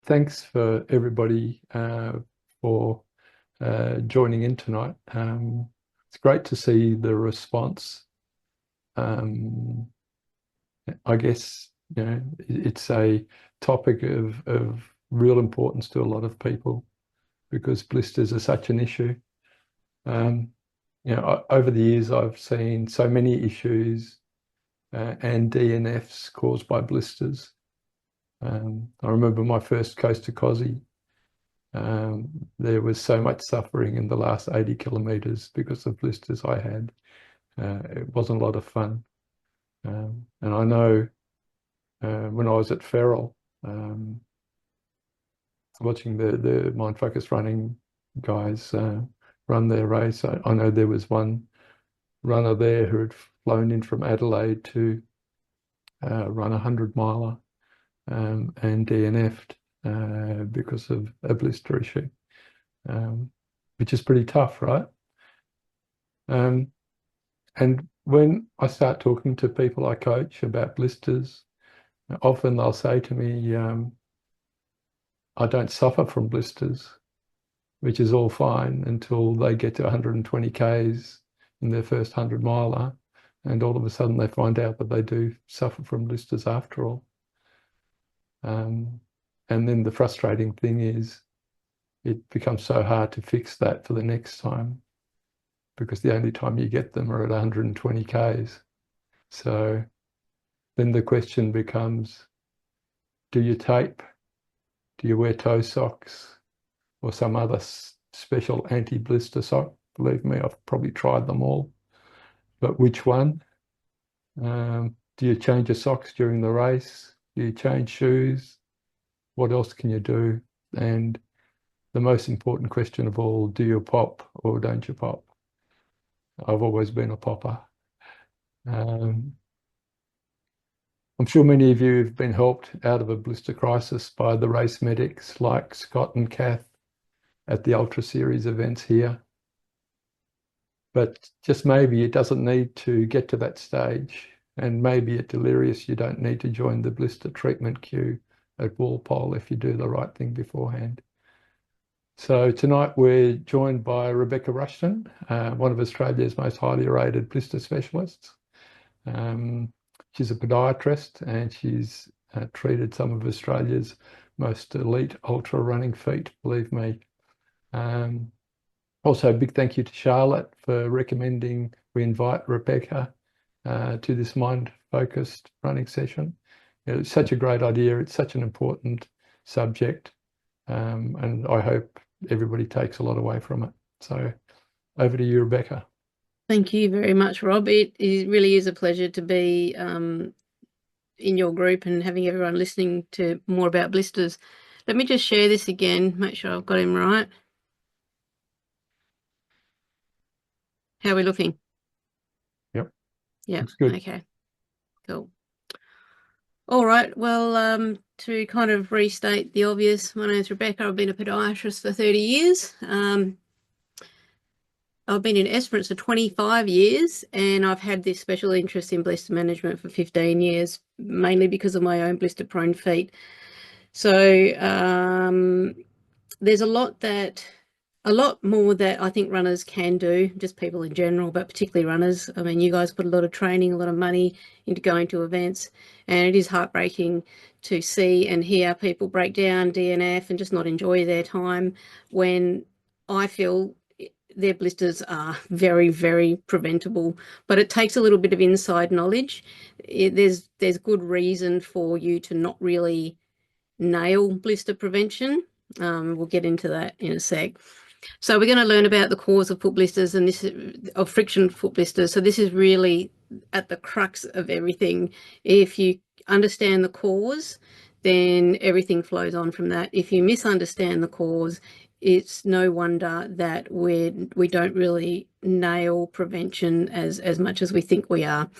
thanks for everybody for joining in tonight. It's great to see the response. I guess, it's a topic of real importance to a lot of people because blisters are such an issue. Over the years, I've seen so many issues and DNFs caused by blisters. I remember my first coast to Cozzy. There was so much suffering in the last 80 kilometres because of blisters I had. It wasn't a lot of fun. And I know when I was at Ferrol, watching the Mind Focus running guys run their race, I know there was one runner there who had flown in from Adelaide to run a 100-miler and DNF'd because of a blister issue, which is pretty tough, right? And when I start talking to people I coach about blisters, often they'll say to me, I don't suffer from blisters, which is all fine until they get to 120 Ks in their first 100-miler, and all of a sudden they find out that they do suffer from blisters after all. And then the frustrating thing is it becomes so hard to fix that for the next time because the only time you get them are at 120 Ks. So then the question becomes, do you tape? Do you wear toe socks or some other special anti-blister sock? Believe me, I've probably tried them all. But which one? Do you change your socks during the race? Do you change shoes? What else can you do? And the most important question of all, do you pop or don't you pop? I've always been a popper. I'm sure many of you have been helped out of a blister crisis by the race medics like Scott and Kath at the Ultra Series events here. But just maybe it doesn't need to get to that stage. And maybe at Delirious, you don't need to join the blister treatment queue at Walpole if you do the right thing beforehand. So tonight we're joined by Rebecca Rushton, one of Australia's most highly rated blister specialists. She's a podiatrist and she's treated some of Australia's most elite ultra running feet, believe me. Also, a big thank you to Charlotte for recommending we invite Rebecca to this mind-focused running session. It's such a great idea. It's such an important subject. And I hope everybody takes a lot away from it. So over to you, Rebecca. Thank you very much, Rob. It really is a pleasure to be in your group and having everyone listening to more about blisters. Let me just share this again, make sure I've got him right. How are we looking? Yep. Yeah. Looks good. Okay. Cool. All right. Well, to kind of restate the obvious, my name is Rebecca. I've been a podiatrist for 30 years. I've been in Esperance for 25 years, and I've had this special interest in blister management for 15 years, mainly because of my own blister-prone feet. So there's a lot more that I think runners can do, just people in general, but particularly runners. I mean, you guys put a lot of training, a lot of money into going to events, and it is heartbreaking to see and hear people break down, DNF, and just not enjoy their time when I feel their blisters are very, very preventable. But it takes a little bit of inside knowledge. There's good reason for you to not really nail blister prevention. We'll get into that in a sec. So we're going to learn about the cause of foot blisters and this of friction foot blisters. So this is really at the crux of everything. If you understand the cause, then everything flows on from that. If you misunderstand the cause, it's no wonder that we don't really nail prevention as much as we think we are.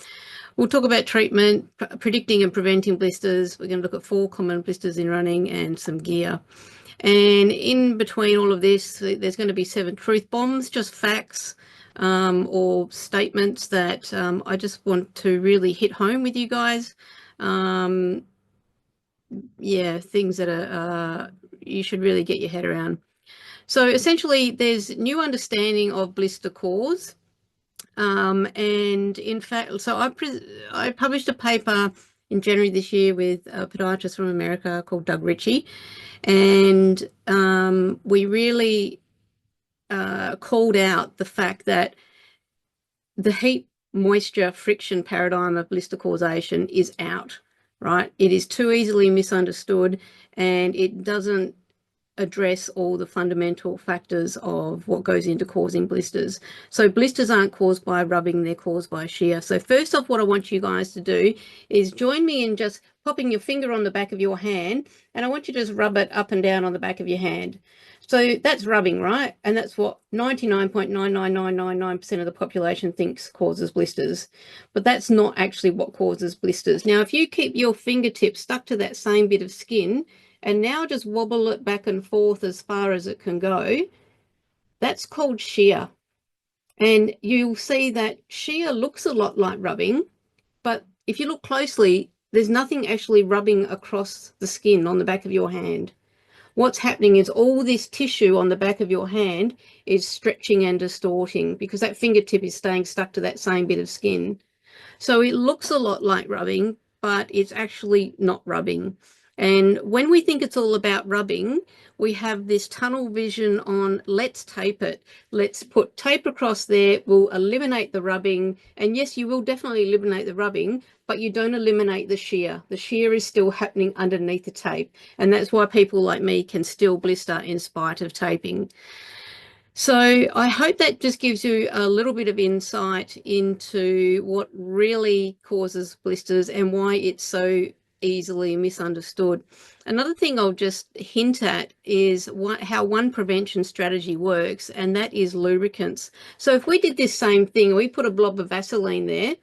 We'll talk about treatment, predicting and preventing blisters. We're going to look at 4 common blisters in running and some gear. And in between all of this, there's going to be 7 truth bombs, just facts or statements that I just want to really hit home with you guys. yeah, things that are you should really get your head around. So essentially, there's new understanding of blister cause. And in fact, so I published a paper in January this year with a podiatrist from America called Doug Ritchie, and we really called out the fact that the heat, moisture, friction paradigm of blister causation is out, right? It is too easily misunderstood, and it doesn't address all the fundamental factors of what goes into causing blisters. So blisters aren't caused by rubbing, they're caused by shear. So first off, what I want you guys to do is join me in just popping your finger on the back of your hand, and I want you to just rub it up and down on the back of your hand. So that's rubbing, right? And that's what 99.99999% of the population thinks causes blisters. But that's not actually what causes blisters. Now, if you keep your fingertip stuck to that same bit of skin, and now just wobble it back and forth as far as it can go, that's called shear. And you'll see that shear looks a lot like rubbing, but if you look closely, there's nothing actually rubbing across the skin on the back of your hand. What's happening is all this tissue on the back of your hand is stretching and distorting because that fingertip is staying stuck to that same bit of skin. So it looks a lot like rubbing, but it's actually not rubbing. And when we think it's all about rubbing, we have this tunnel vision on let's tape it. Let's put tape across there. We'll eliminate the rubbing. And yes, you will definitely eliminate the rubbing, but you don't eliminate the shear. The shear is still happening underneath the tape. And that's why people like me can still blister in spite of taping. So I hope that just gives you a little bit of insight into what really causes blisters and why it's so easily misunderstood. Another thing I'll just hint at is how one prevention strategy works, and that is lubricants. So if we did this same thing, we put a blob of Vaseline there,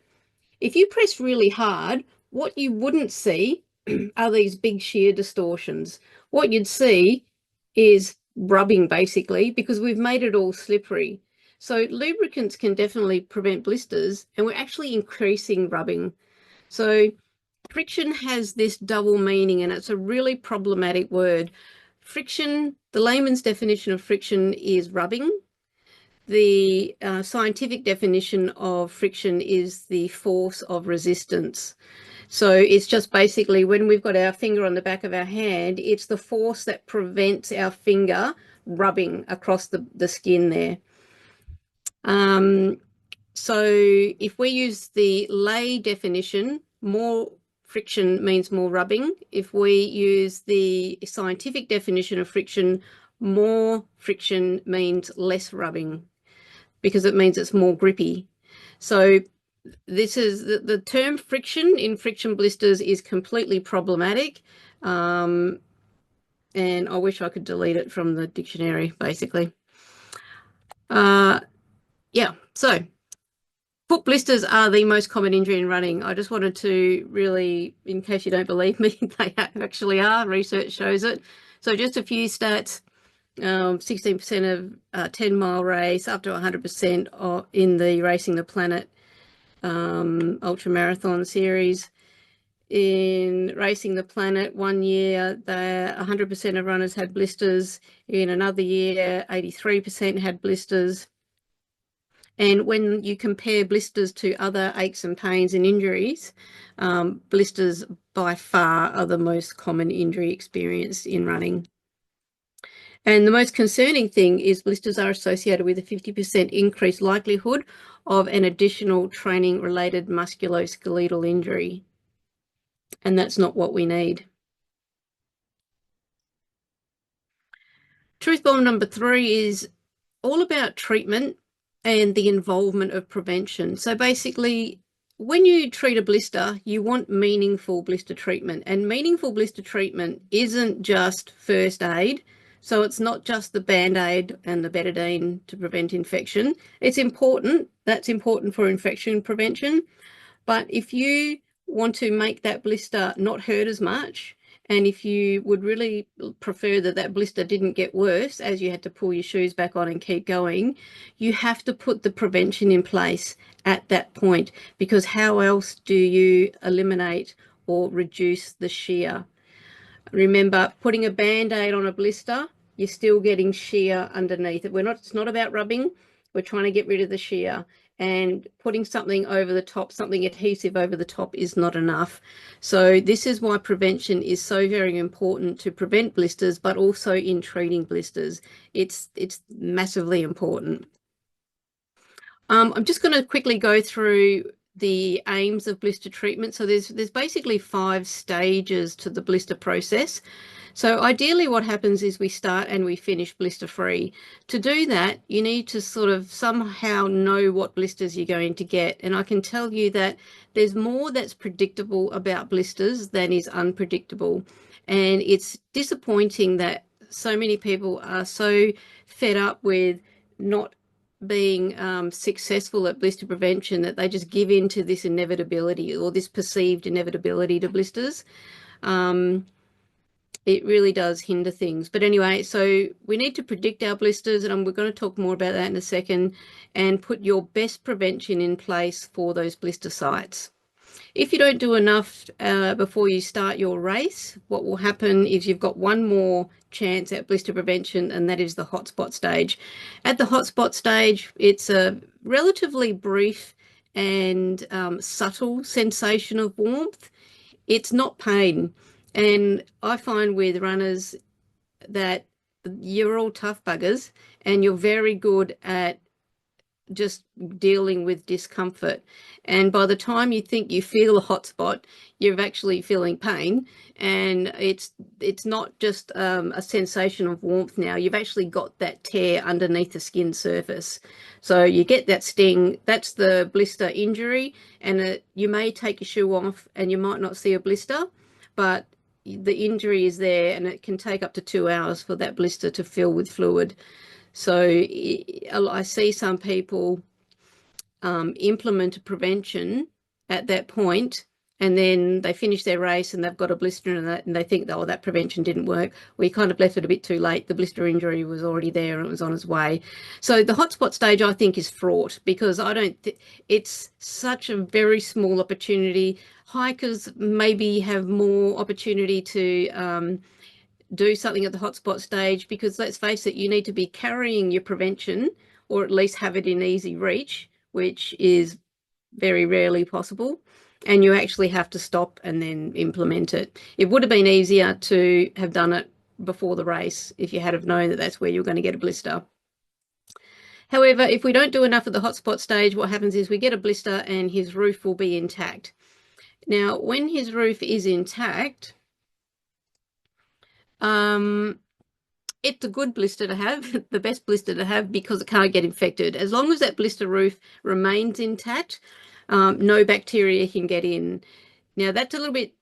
if you press really hard, what you wouldn't see are these big shear distortions. What you'd see is rubbing basically because we've made it all slippery. So lubricants can definitely prevent blisters, and we're actually increasing rubbing. So friction has this double meaning, and it's a really problematic word. Friction, the layman's definition of friction is rubbing. The scientific definition of friction is the force of resistance. So it's just basically when we've got our finger on the back of our hand, it's the force that prevents our finger rubbing across the skin there. So if we use the lay definition, more friction means more rubbing. If we use the scientific definition of friction, more friction means less rubbing because it means it's more grippy. So this is the term friction in friction blisters is completely problematic. And I wish I could delete it from the dictionary, basically. Yeah, so foot blisters are the most common injury in running. I just wanted to really, in case you don't believe me, they actually are. Research shows it. So just a few stats. 16% of 10-mile race, up to 100% in the Racing the Planet ultra marathon series. In Racing the Planet, 1 year, 100% of runners had blisters. In another year, 83% had blisters. And when you compare blisters to other aches and pains and injuries, blisters by far are the most common injury experienced in running. And the most concerning thing is blisters are associated with a 50% increased likelihood of an additional training-related musculoskeletal injury. And that's not what we need. Truth bomb number 3 is all about treatment and the involvement of prevention. So basically, when you treat a blister, you want meaningful blister treatment. And meaningful blister treatment isn't just first aid. So it's not just the Band-Aid and the betadine to prevent infection. It's important. That's important for infection prevention. But if you want to make that blister not hurt as much, and if you would really prefer that that blister didn't get worse as you had to pull your shoes back on and keep going, you have to put the prevention in place at that point, because how else do you eliminate or reduce the shear? Remember, putting a band-aid on a blister, you're still getting shear underneath it. It's not about rubbing. We're trying to get rid of the shear, and putting something over the top, something adhesive over the top, is not enough. So this is why prevention is so very important, to prevent blisters, but also in treating blisters. It's massively important. I'm just going to quickly go through the aims of blister treatment. So there's basically 5 stages to the blister process. So ideally what happens is we start and we finish blister free. To do that, you need to sort of somehow know what blisters you're going to get. And I can tell you that there's more that's predictable about blisters than is unpredictable. And it's disappointing that so many people are so fed up with not being successful at blister prevention that they just give in to this inevitability, or this perceived inevitability to blisters. It really does hinder things. But anyway, so we need to predict our blisters, and we're going to talk more about that in a second, and put your best prevention in place for those blister sites. If you don't do enough before you start your race, what will happen is you've got one more chance at blister prevention, and that is the hotspot stage. At the hotspot stage, it's a relatively brief and subtle sensation of warmth. It's not pain. And I find with runners that you're all tough buggers and you're very good at just dealing with discomfort, and by the time you think you feel a hot spot, you're actually feeling pain, and it's not just a sensation of warmth. Now you've actually got that tear underneath the skin surface, so you get that sting. That's the blister injury, and you may take your shoe off and you might not see a blister, but the injury is there, and it can take up to 2 hours for that blister to fill with fluid. So I see some people implement a prevention at that point, and then they finish their race and they've got a blister, and they think, oh, that prevention didn't work. We kind of left it a bit too late. The blister injury was already there and it was on its way. So the hotspot stage, I think, is fraught, because I don't it's such a very small opportunity. Hikers maybe have more opportunity to do something at the hotspot stage, because let's face it, you need to be carrying your prevention, or at least have it in easy reach, which is very rarely possible, and you actually have to stop and then implement it. It would have been easier to have done it before the race if you had have known that that's where you're going to get a blister. However, if we don't do enough at the hotspot stage, what happens is we get a blister and his roof will be intact. Now, when his roof is intact, it's a good blister to have, the best blister to have, because it can't get infected. As long as that blister roof remains intact, no bacteria can get in. Now, that's a little bit,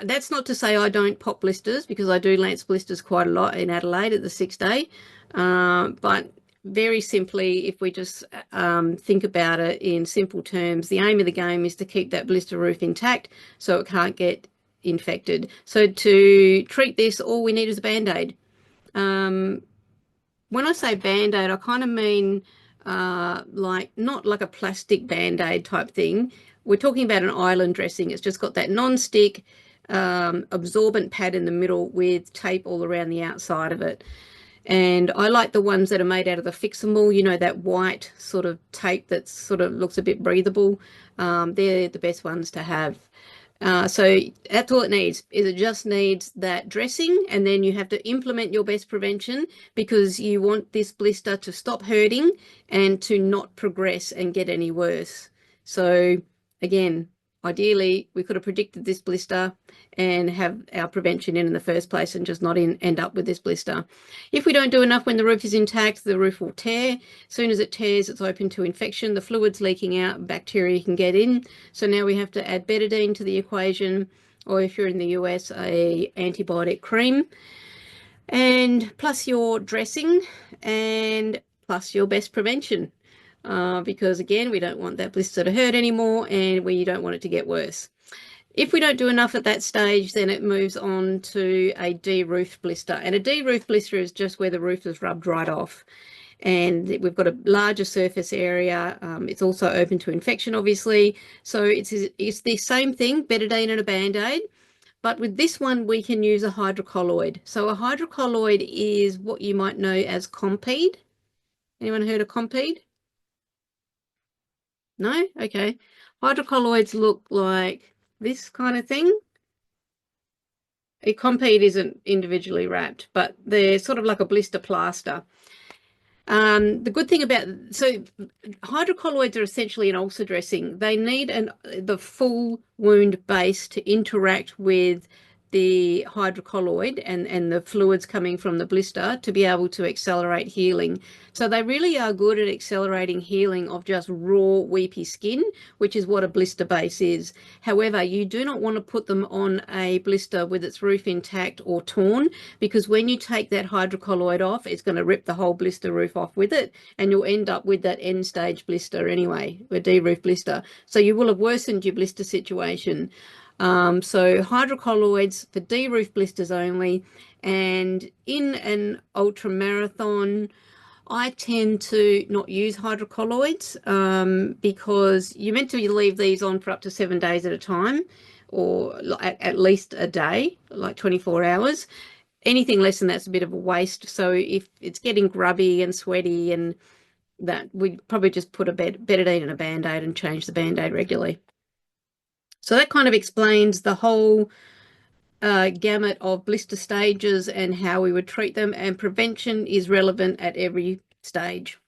that's not to say I don't pop blisters, because I do lance blisters quite a lot in Adelaide at the 6th day. But very simply, if we just think about it in simple terms, the aim of the game is to keep that blister roof intact so it can't get infected. So to treat this, all we need is a band-aid. When I say band-aid, I kind of mean like not like a plastic band-aid type thing. We're talking about an island dressing. It's just got that non-stick absorbent pad in the middle with tape all around the outside of it. And I like the ones that are made out of the Fixable, you know, that white sort of tape that sort of looks a bit breathable. They're the best ones to have. So that's all it needs, is it just needs that dressing, and then you have to implement your best prevention, because you want this blister to stop hurting and to not progress and get any worse. So again, ideally we could have predicted this blister and have our prevention in the first place, and just not end up with this blister. If we don't do enough when the roof is intact, the roof will tear. As soon as it tears, it's open to infection. The fluid's leaking out, bacteria can get in. So now we have to add betadine to the equation, or if you're in the US, a antibiotic cream, and plus your dressing, and plus your best prevention. Because again, we don't want that blister to hurt anymore, and we don't want it to get worse. If we don't do enough at that stage, then it moves on to a de-roofed blister. And a de-roofed blister is just where the roof is rubbed right off. And we've got a larger surface area. It's also open to infection, obviously. So it's the same thing, betadine and a Band-Aid, But with this one, we can use a hydrocolloid. So a hydrocolloid is what you might know as Compeed. Anyone heard of Compeed? No? Okay. Hydrocolloids look like this kind of thing. A Compeed isn't individually wrapped, but they're sort of like a blister plaster. The good thing about, so hydrocolloids are essentially an ulcer dressing. They need the full wound base to interact with the hydrocolloid and the fluids coming from the blister to be able to accelerate healing. So they really are good at accelerating healing of just raw weepy skin, which is what a blister base is. However, you do not want to put them on a blister with its roof intact or torn, because when you take that hydrocolloid off, it's going to rip the whole blister roof off with it, and you'll end up with that end stage blister anyway, a D-roof blister. So you will have worsened your blister situation. So hydrocolloids for D-roof blisters only. And in an ultra marathon, I tend to not use hydrocolloids because you're meant to leave these on for up to 7 days at a time, or at least a day, like 24 hours. Anything less than that's a bit of a waste. So if it's getting grubby and sweaty, and that, we probably just put a betadine and a Band-Aid and change the Band-Aid regularly. So that kind of explains the whole gamut of blister stages and how we would treat them, and prevention is relevant at every stage,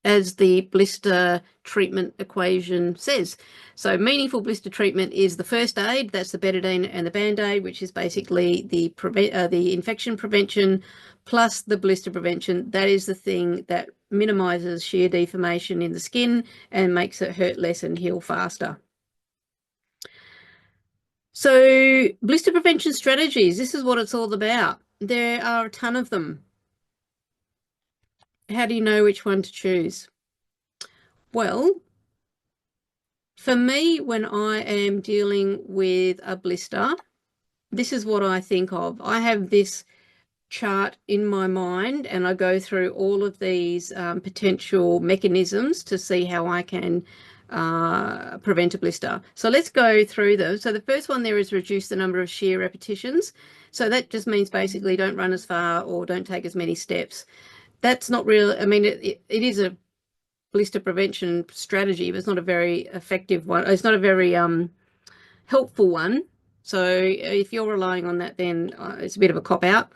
as the blister treatment equation says. So meaningful blister treatment is the first aid, that's the betadine and the Band-Aid, which is basically the infection prevention plus the blister prevention. That is the thing that minimizes shear deformation in the skin and makes it hurt less and heal faster. So blister prevention strategies, this is what it's all about. There are a ton of them. How do you know which one to choose? Well, for me, when I am dealing with a blister, this is what I think of. I have this chart in my mind, and I go through all of these potential mechanisms to see how I can prevent a blister. So let's go through them. So the first one there is reduce the number of shear repetitions. So that just means basically don't run as far or don't take as many steps. That's not real. I mean, it is a blister prevention strategy, but it's not a very effective one. It's not a very helpful one. So if you're relying on that, then it's a bit of a cop out.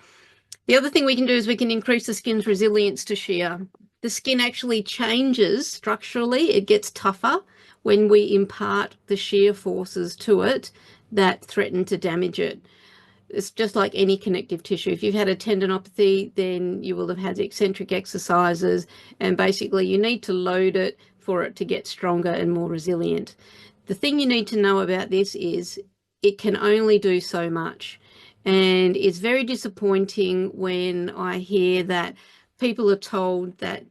The other thing we can do is we can increase the skin's resilience to shear. The skin actually changes structurally. It gets tougher when we impart the shear forces to it that threaten to damage it. It's just like any connective tissue. If you've had a tendinopathy, then you will have had eccentric exercises, and basically you need to load it for it to get stronger and more resilient. The thing you need to know about this is it can only do so much. And it's very disappointing when I hear that people are told that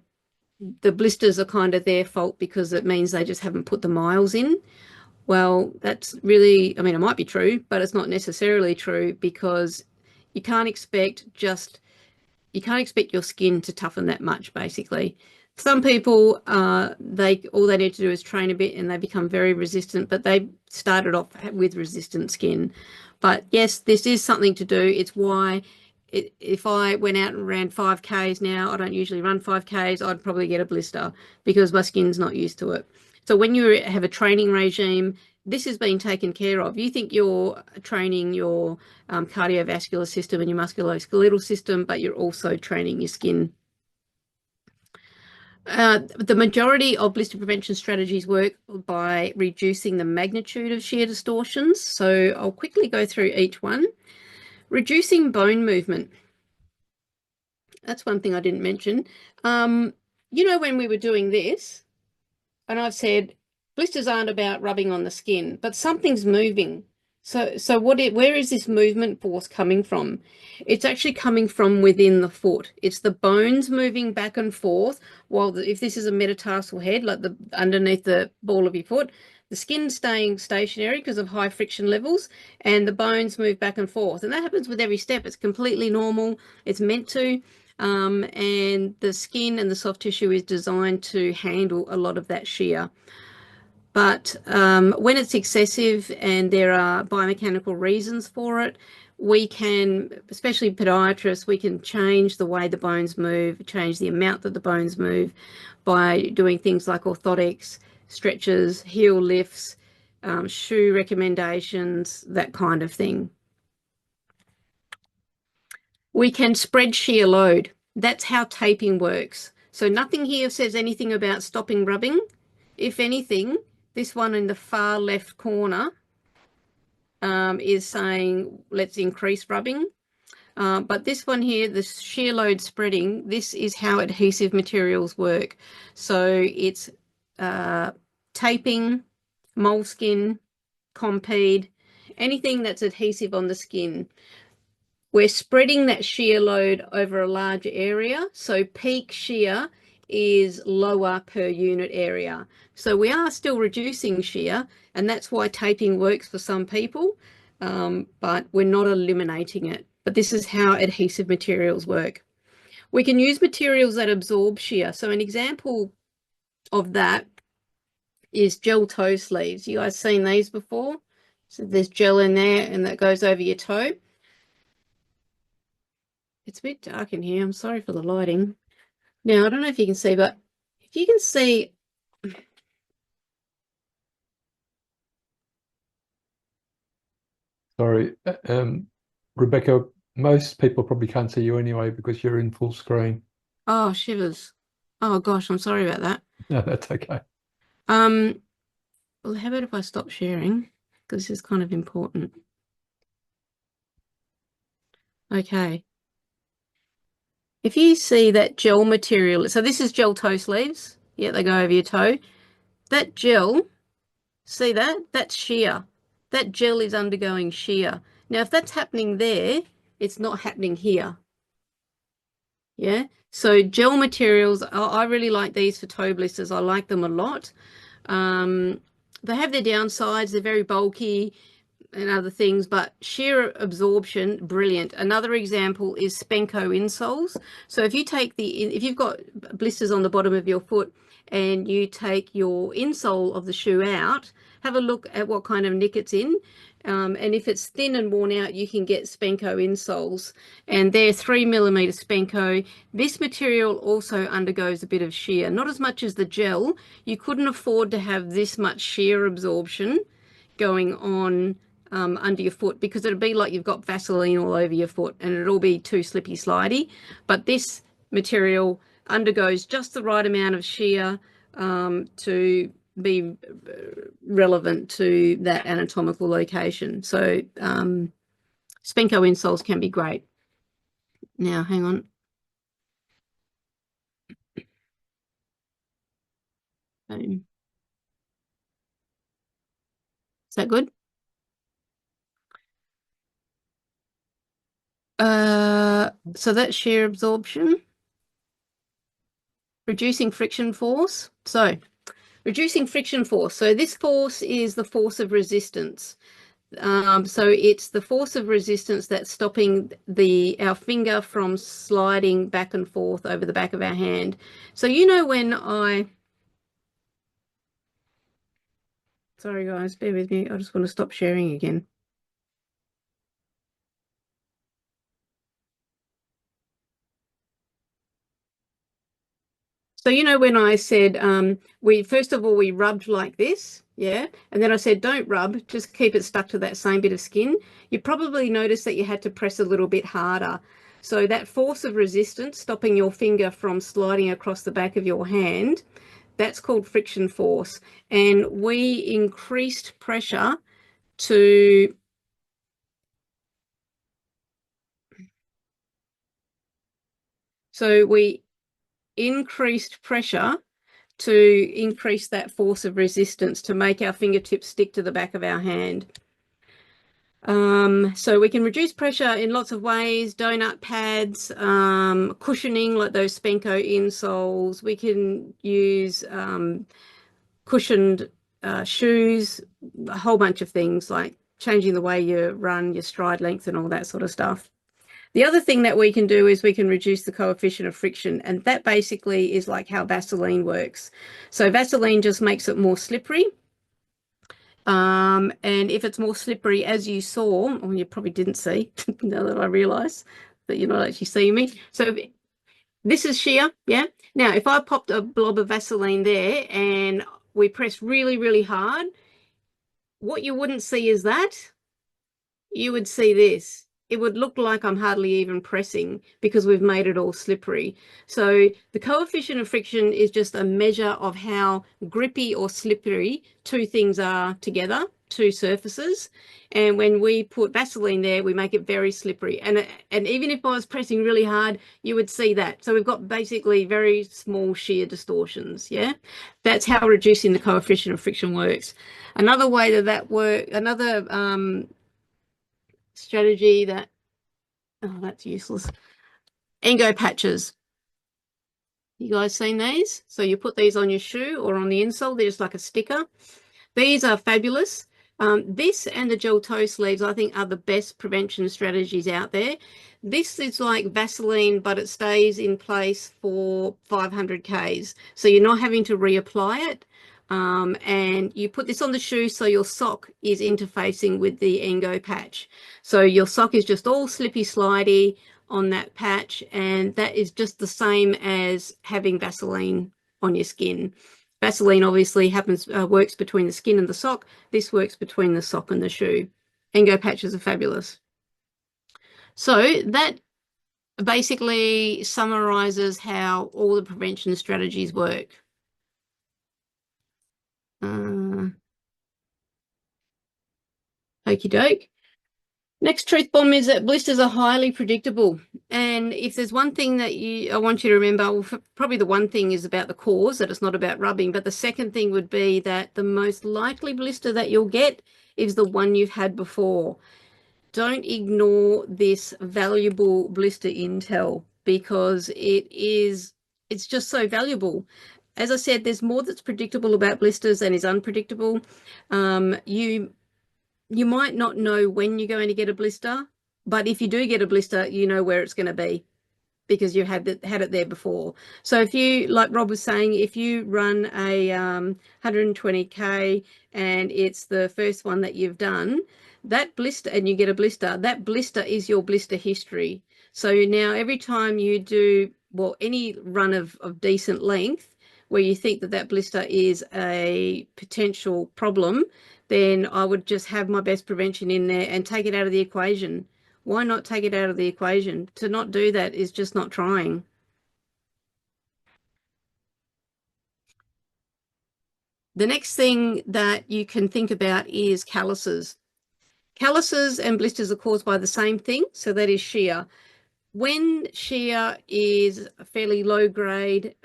the blisters are kind of their fault because it means they just haven't put the miles in. Well, that's really, I mean, it might be true, but it's not necessarily true, because you can't expect your skin to toughen that much, basically. Some people, all they need to do is train a bit and they become very resistant, but they started off with resistant skin. But yes, this is something to do. It's why if I went out and ran 5Ks now, I don't usually run 5Ks, I'd probably get a blister because my skin's not used to it. So when you have a training regime, this is being taken care of. You think you're training your cardiovascular system and your musculoskeletal system, but you're also training your skin. The majority of blister prevention strategies work by reducing the magnitude of shear distortions. So I'll quickly go through each one. Reducing bone movement. That's one thing I didn't mention. You know, when we were doing this, and I've said blisters aren't about rubbing on the skin, but something's moving. So where is this movement force coming from? It's actually coming from within the foot. It's the bones moving back and forth, while if this is a metatarsal head, like the underneath the ball of your foot, the skin's staying stationary because of high friction levels, and the bones move back and forth. And that happens with every step. It's completely normal. It's meant to. And the skin and the soft tissue is designed to handle a lot of that shear. But when it's excessive and there are biomechanical reasons for it, we can, especially podiatrists, we can change the way the bones move, change the amount that the bones move by doing things like orthotics, stretches, heel lifts, shoe recommendations, that kind of thing. We can spread shear load. That's how taping works. So nothing here says anything about stopping rubbing. If anything, this one in the far left corner is saying let's increase rubbing. But this one here, the shear load spreading, this is how adhesive materials work. So it's taping, moleskin, Compeed, anything that's adhesive on the skin. We're spreading that shear load over a larger area, so peak shear is lower per unit area. So we are still reducing shear, and that's why taping works for some people, but we're not eliminating it. But this is how adhesive materials work. We can use materials that absorb shear. So an example of that is gel toe sleeves. You guys seen these before? So there's gel in there and that goes over your toe. It's a bit dark in here. I'm sorry for the lighting. Now, I don't know if you can see, but if you can see, Sorry, Rebecca, most people probably can't see you anyway because you're in full screen. oh, shivers. Oh gosh, I'm sorry about that. No, that's okay. Well, how about if I stop sharing? Because this is kind of important. Okay. If you see that gel material, so this is gel toe sleeves. Yeah, they go over your toe. That gel, see that? That's shear. That gel is undergoing shear. Now, if that's happening there, it's not happening here. Yeah. So gel materials, I really like these for toe blisters. I like them a lot. They have their downsides. They're very bulky and other things, but shear absorption, brilliant. Another example is Spenco insoles. So if you've got blisters on the bottom of your foot and you take your insole of the shoe out, have a look at what kind of nick it's in. And if it's thin and worn out, you can get Spenco insoles, and they're 3mm Spenco. This material also undergoes a bit of shear, not as much as the gel. You couldn't afford to have this much shear absorption going on under your foot, because it'd be like you've got Vaseline all over your foot and it'd all be too slippy slidey. But this material undergoes just the right amount of shear to be relevant to that anatomical location. So Spenco insoles can be great. Now, hang on. Is that good? So that's shear absorption. Reducing friction force. So reducing friction force. So this force is the force of resistance. So it's the force of resistance that's stopping our finger from sliding back and forth over the back of our hand. So you know when sorry guys, bear with me. I just want to stop sharing again. So you know when I said first of all we rubbed like this, yeah, and then I said don't rub, just keep it stuck to that same bit of skin. You probably noticed that you had to press a little bit harder. So that force of resistance stopping your finger from sliding across the back of your hand, that's called friction force. And we increased pressure to increased pressure to increase that force of resistance to make our fingertips stick to the back of our hand. So we can reduce pressure in lots of ways: donut pads, cushioning like those Spenco insoles. We can use cushioned shoes, a whole bunch of things like changing the way you run, your stride length and all that sort of stuff. The other thing that we can do is we can reduce the coefficient of friction, and that basically is like how Vaseline works. So Vaseline just makes it more slippery. And if it's more slippery, as you saw, or you probably didn't see, now that I realise that you're not actually seeing me. So this is sheer, yeah? Now, if I popped a blob of Vaseline there and we press really, really hard, what you wouldn't see is that. You would see this. It would look like I'm hardly even pressing because we've made it all slippery. So the coefficient of friction is just a measure of how grippy or slippery two things are together, two surfaces. And when we put Vaseline there, we make it very slippery. And even if I was pressing really hard, you would see that. So we've got basically very small shear distortions, yeah? That's how reducing the coefficient of friction works. Another way that works, another strategy that, oh, that's useless. Engo patches. You guys seen these? So you put these on your shoe or on the insole. They're just like a sticker. These are fabulous. This and the gel toe sleeves, I think, are the best prevention strategies out there. This is like Vaseline, but it stays in place for 500 Ks. So you're not having to reapply it. And you put this on the shoe so your sock is interfacing with the Engo patch. So your sock is just all slippy slidey on that patch, and that is just the same as having Vaseline on your skin. Vaseline obviously works between the skin and the sock. This works between the sock and the shoe. Engo patches are fabulous. So that basically summarizes how all the prevention strategies work. Okie doke. Next truth bomb is that blisters are highly predictable. And if there's one thing that I want you to remember, well, probably the one thing is about the cause, that it's not about rubbing. But the second thing would be that the most likely blister that you'll get is the one you've had before. Don't ignore this valuable blister intel because it's just so valuable. As I said, there's more that's predictable about blisters than is unpredictable. You might not know when you're going to get a blister, but if you do get a blister, you know where it's going to be because you had it there before. So if you, like Rob was saying, if you run a 120K and it's the first one that you've done, that blister, and you get a blister, that blister is your blister history. So now every time you do, well, any run of decent length where you think that that blister is a potential problem, then I would just have my best prevention in there and take it out of the equation. Why not take it out of the equation? To not do that is just not trying. The next thing that you can think about is calluses. Calluses and blisters are caused by the same thing, so that is shear. When shear is fairly low grade,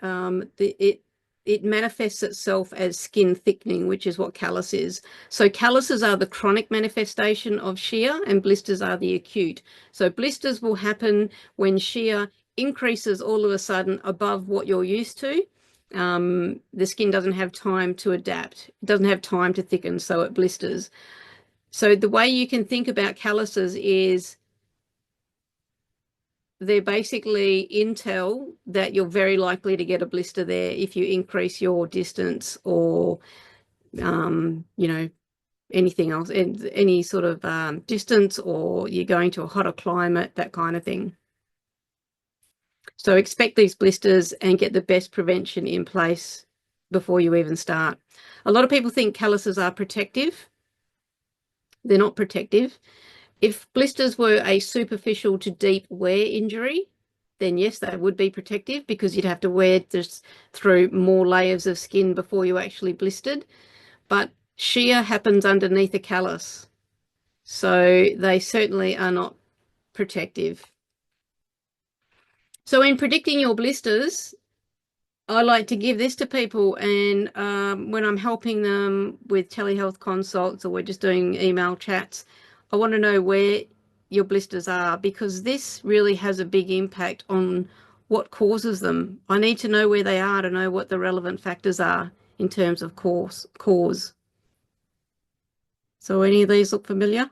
it manifests itself as skin thickening, which is what callus is. So calluses are the chronic manifestation of shear and blisters are the acute. So blisters will happen when shear increases all of a sudden above what you're used to. The skin doesn't have time to adapt. It doesn't have time to thicken, so it blisters. So the way you can think about calluses is they're basically intel that you're very likely to get a blister there if you increase your distance or, anything else, any sort of distance, or you're going to a hotter climate, that kind of thing. So expect these blisters and get the best prevention in place before you even start. A lot of people think calluses are protective. They're not protective. If blisters were a superficial to deep wear injury, then yes, they would be protective because you'd have to wear this through more layers of skin before you actually blistered. But shear happens underneath a callus, so they certainly are not protective. So in predicting your blisters, I like to give this to people, and when I'm helping them with telehealth consults or we're just doing email chats, I want to know where your blisters are because this really has a big impact on what causes them. I need to know where they are to know what the relevant factors are in terms of cause. So any of these look familiar?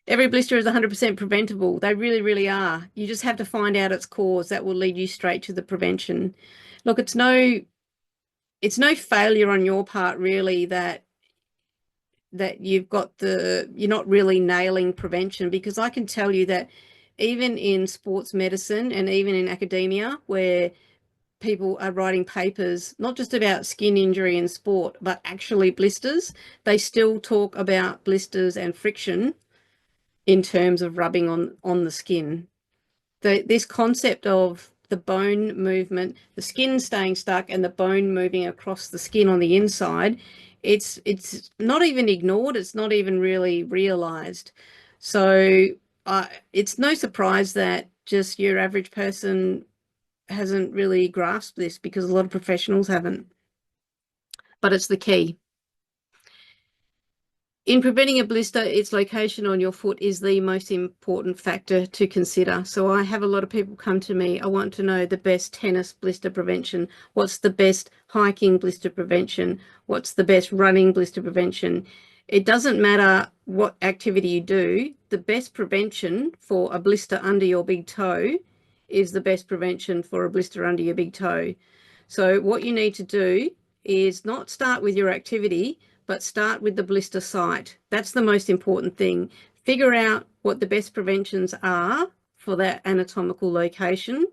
Every blister is 100% preventable. They really, really are. You just have to find out its cause. That will lead you straight to the prevention. Look, it's no it's no failure on your part really that you're not really nailing prevention, because I can tell you that even in sports medicine and even in academia, where people are writing papers not just about skin injury in sport but actually blisters, they still talk about blisters and friction in terms of rubbing on the skin. This concept of the bone movement, the skin staying stuck and the bone moving across the skin on the inside, it's not even ignored, it's not even really realized. So it's no surprise that just your average person hasn't really grasped this, because a lot of professionals haven't. But it's the key. In preventing a blister, its location on your foot is the most important factor to consider. So I have a lot of people come to me, I want to know the best tennis blister prevention, what's the best hiking blister prevention, what's the best running blister prevention. It doesn't matter what activity you do, the best prevention for a blister under your big toe is the best prevention for a blister under your big toe. So what you need to do is not start with your activity, but start with the blister site. That's the most important thing. Figure out what the best preventions are for that anatomical location.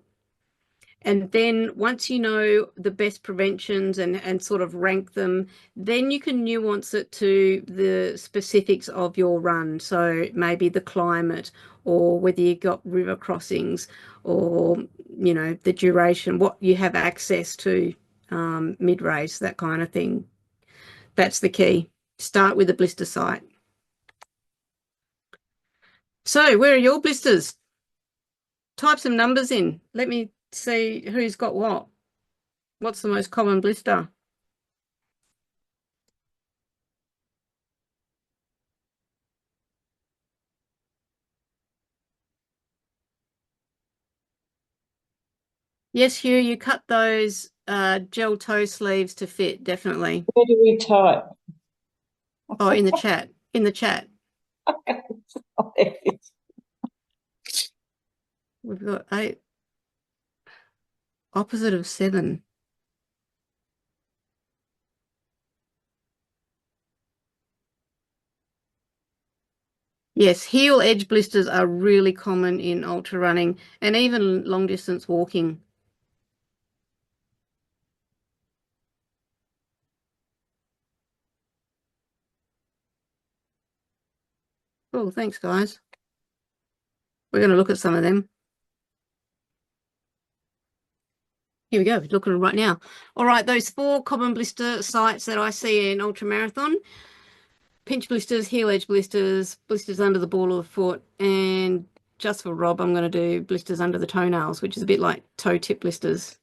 And then once you know the best preventions and sort of rank them, then you can nuance it to the specifics of your run. So maybe the climate, or whether you got river crossings, or, you know, the duration, what you have access to mid-race, that kind of thing. That's the key. Start with the blister site. So where are your blisters? Type some numbers in. Let me see who's got what. What's the most common blister? Yes, Hugh, you cut those gel toe sleeves to fit, definitely. Where do we type? Oh, in the chat. In the chat. We've got 8. Opposite of 7. Yes, heel edge blisters are really common in ultra running and even long distance walking. Oh, thanks, guys. We're going to look at some of them. Here we go, looking right now. All right, those 4 common blister sites that I see in ultramarathon: pinch blisters, heel edge blisters, blisters under the ball of the foot, and just for Rob, I'm going to do blisters under the toenails, which is a bit like toe tip blisters.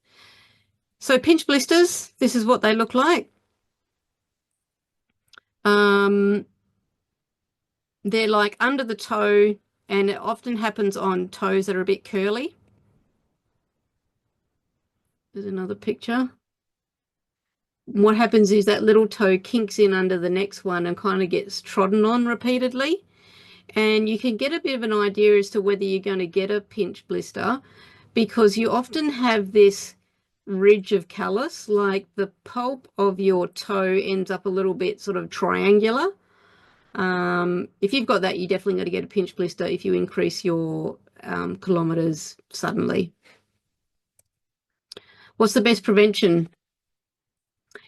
So pinch blisters, this is what they look like. They're like under the toe, and it often happens on toes that are a bit curly. There's another picture. What happens is that little toe kinks in under the next one and kind of gets trodden on repeatedly. And you can get a bit of an idea as to whether you're going to get a pinch blister, because you often have this ridge of callus, like the pulp of your toe ends up a little bit sort of triangular. If you've got that, you definitely got to get a pinch blister if you increase your kilometers suddenly. What's the best prevention?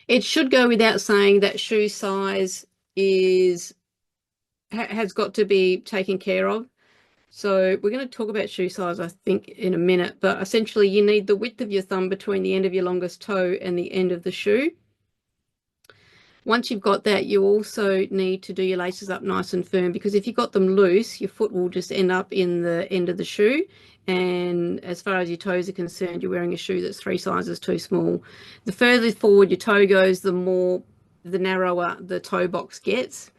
It should go without saying that shoe size has got to be taken care of. So we're going to talk about shoe size, I think, in a minute, but essentially you need the width of your thumb between the end of your longest toe and the end of the shoe. Once you've got that, you also need to do your laces up nice and firm, because if you've got them loose, your foot will just end up in the end of the shoe. And as far as your toes are concerned, you're wearing a shoe that's 3 sizes too small. The further forward your toe goes, the narrower the toe box gets.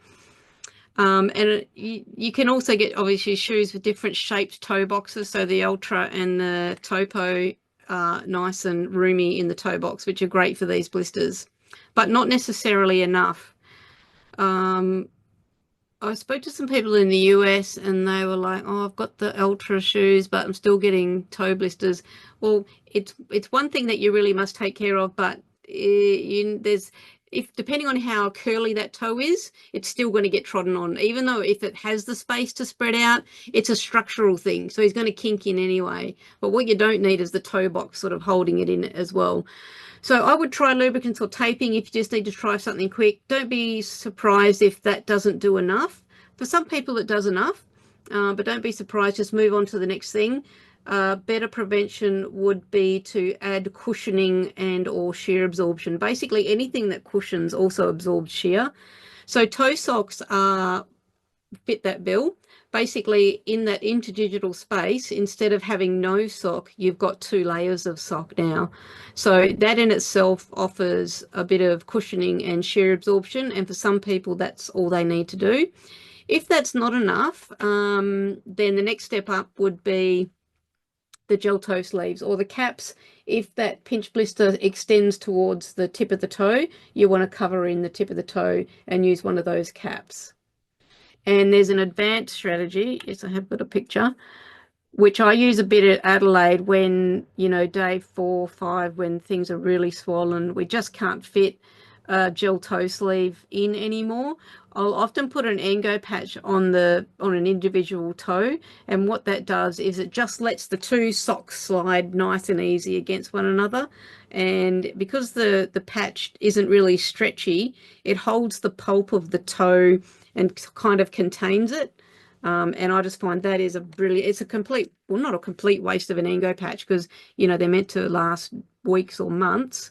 And you can also get, obviously, shoes with different shaped toe boxes. So the Ultra and the Topo are nice and roomy in the toe box, which are great for these blisters, but not necessarily enough. I spoke to some people in the US and they were like, oh, I've got the Ultra shoes, but I'm still getting toe blisters. Well, it's one thing that you really must take care of, but if depending on how curly that toe is, it's still going to get trodden on. Even though if it has the space to spread out, it's a structural thing. So he's going to kink in anyway. But what you don't need is the toe box sort of holding it in as well. So I would try lubricants or taping if you just need to try something quick. Don't be surprised if that doesn't do enough. For some people it does enough, but don't be surprised. Just move on to the next thing. Better prevention would be to add cushioning and or shear absorption. Basically anything that cushions also absorbs shear. So toe socks fit that bill. Basically in that interdigital space, instead of having no sock, you've got 2 layers of sock now. So that in itself offers a bit of cushioning and shear absorption, and for some people that's all they need to do. If that's not enough, then the next step up would be the gel toe sleeves or the caps. If that pinch blister extends towards the tip of the toe, you want to cover in the tip of the toe and use one of those caps. And there's an advanced strategy. Yes, I have got a picture, which I use a bit at Adelaide when, you know, day 4 or 5, when things are really swollen. We just can't fit a gel toe sleeve in anymore. I'll often put an Engo patch on an individual toe, and what that does is it just lets the 2 socks slide nice and easy against one another. And because the patch isn't really stretchy, it holds the pulp of the toe and kind of contains it. And I just find that is it's a complete, well, not a complete waste of an Engo patch, because, you know, they're meant to last weeks or months.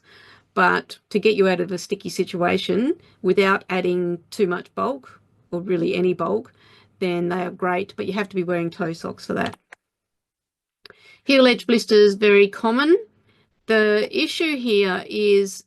But to get you out of a sticky situation without adding too much bulk, or really any bulk, then they are great, but you have to be wearing toe socks for that. Heel edge blisters, very common. The issue here is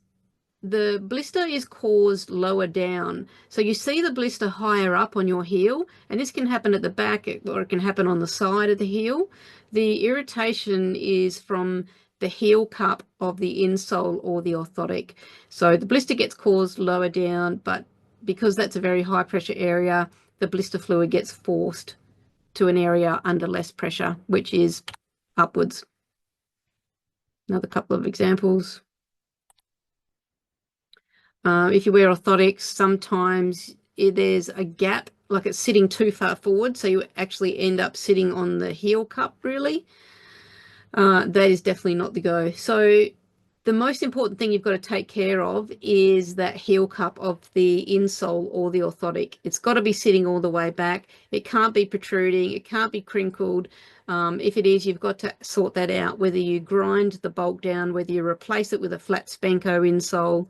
the blister is caused lower down. So you see the blister higher up on your heel, and this can happen at the back or it can happen on the side of the heel. The irritation is from the heel cup of the insole or the orthotic. So the blister gets caused lower down, but because that's a very high pressure area, the blister fluid gets forced to an area under less pressure, which is upwards. Another couple of examples. If you wear orthotics, sometimes there's a gap, like it's sitting too far forward, so you actually end up sitting on the heel cup, really. That is definitely not the go. So the most important thing you've got to take care of is that heel cup of the insole or the orthotic. It's got to be sitting all the way back. It can't be protruding. It can't be crinkled. If it is, you've got to sort that out, whether you grind the bulk down, whether you replace it with a flat Spanko insole,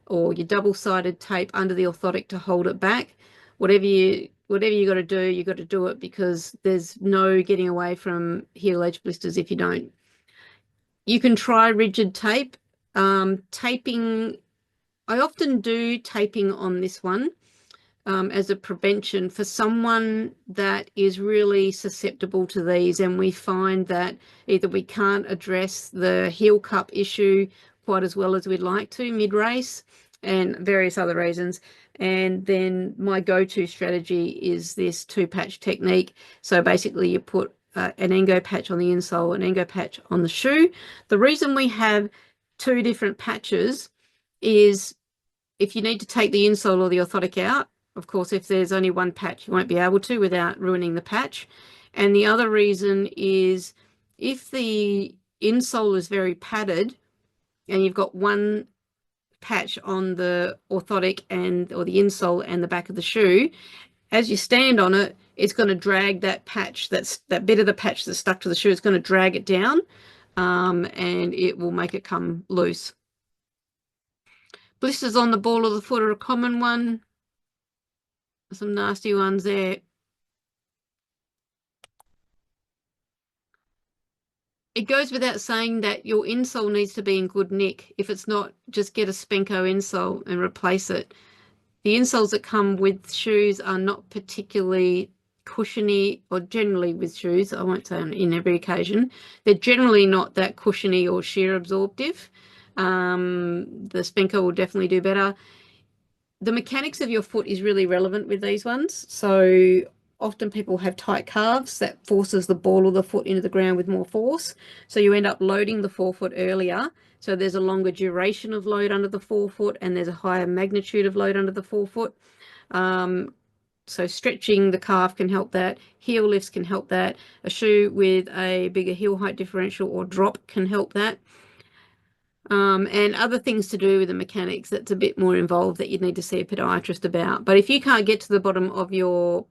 or your double-sided tape under the orthotic to hold it back. Whatever you got to do, you got to do it, because there's no getting away from heel edge blisters if you don't. You can try rigid tape. Taping, I often do taping on this one as a prevention for someone that is really susceptible to these, and we find that either we can't address the heel cup issue quite as well as we'd like to mid-race, and various other reasons. And then my go-to strategy is this 2-patch technique. So basically you put an Engo patch on the insole, an Engo patch on the shoe. The reason we have 2 different patches is if you need to take the insole or the orthotic out. Of course, if there's only one patch, you won't be able to without ruining the patch. And the other reason is if the insole is very padded and you've got one patch on the orthotic or the insole and the back of the shoe, as you stand on it, it's going to drag that patch, that bit of the patch that's stuck to the shoe, it's going to drag it down, and it will make it come loose. Blisters on the ball of the foot are a common one. Some nasty ones there. It goes without saying that your insole needs to be in good nick. If it's not, just get a Spanko insole and replace it. The insoles that come with shoes are not particularly cushiony, or generally with shoes, I won't say in every occasion, they're generally not that cushiony or shear absorptive. The Spanko will definitely do better. The mechanics of your foot is really relevant with these ones. So often people have tight calves that forces the ball of the foot into the ground with more force. So you end up loading the forefoot earlier. So there's a longer duration of load under the forefoot and there's a higher magnitude of load under the forefoot. So stretching the calf can help that. Heel lifts can help that. A shoe with a bigger heel height differential or drop can help that. And other things to do with the mechanics that's a bit more involved that you'd need to see a podiatrist about. But if you can't get to the bottom of your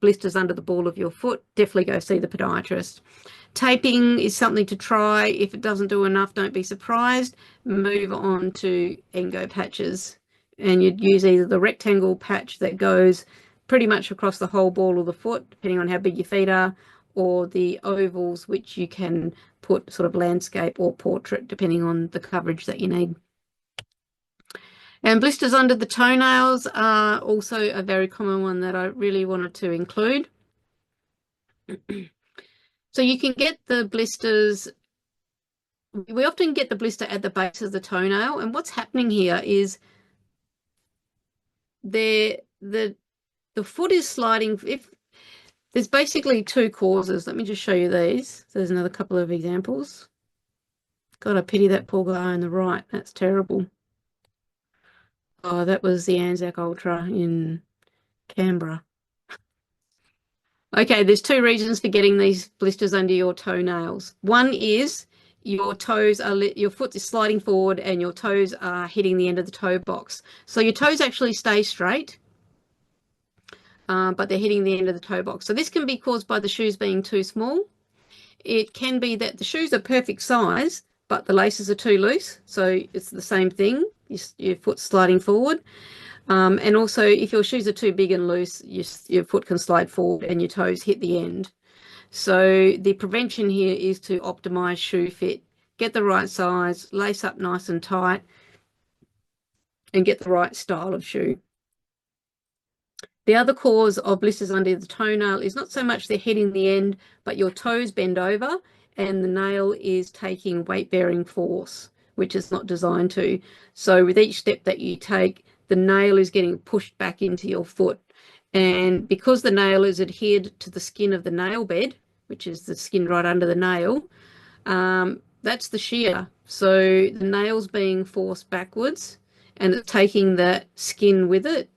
blisters under the ball of your foot, definitely go see the podiatrist. Taping is something to try. If it doesn't do enough, don't be surprised. Move on to Engo patches. And you'd use either the rectangle patch that goes pretty much across the whole ball of the foot, depending on how big your feet are, or the ovals, which you can put sort of landscape or portrait, depending on the coverage that you need. And blisters under the toenails are also a very common one that I really wanted to include. So you can get the blisters, we often get the blister at the base of the toenail, and what's happening here is the foot is sliding. If there's basically two causes, let me just show you these. So there's another couple of examples. God, I pity that poor guy on the right. That's terrible. Oh, that was the Anzac Ultra in Canberra. Okay, there's two reasons for getting these blisters under your toenails. One is your toes are your foot is sliding forward and your toes are hitting the end of the toe box. So your toes actually stay straight, but they're hitting the end of the toe box. So this can be caused by the shoes being too small. It can be that the shoes are perfect size, but the laces are too loose. So it's the same thing. Your foot's sliding forward. And also, if your shoes are too big and loose, your foot can slide forward and your toes hit the end. So the prevention here is to optimize shoe fit. Get the right size, lace up nice and tight, and get the right style of shoe. The other cause of blisters under the toenail is not so much they're hitting the end, but your toes bend over and the nail is taking weight-bearing force, which it's not designed to. So with each step that you take, the nail is getting pushed back into your foot. And because the nail is adhered to the skin of the nail bed, which is the skin right under the nail, that's the shear. So the nail's being forced backwards and it's taking that skin with it.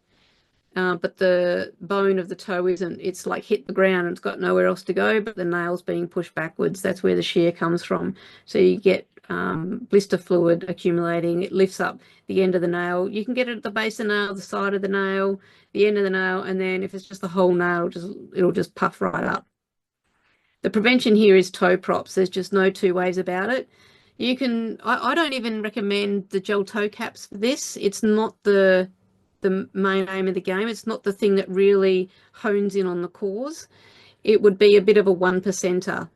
But the bone of the toe isn't. It's like hit the ground and it's got nowhere else to go, but the nail's being pushed backwards. That's where the shear comes from. So you get blister fluid accumulating. It lifts up the end of the nail. You can get it at the base of the nail, the side of the nail, the end of the nail, and then if it's just the whole nail, it'll just puff right up. The prevention here is toe props. There's just no two ways about it. You can, I don't even recommend the gel toe caps for this. It's not the main aim of the game. It's not the thing that really hones in on the cause. It would be a bit of a 1%er.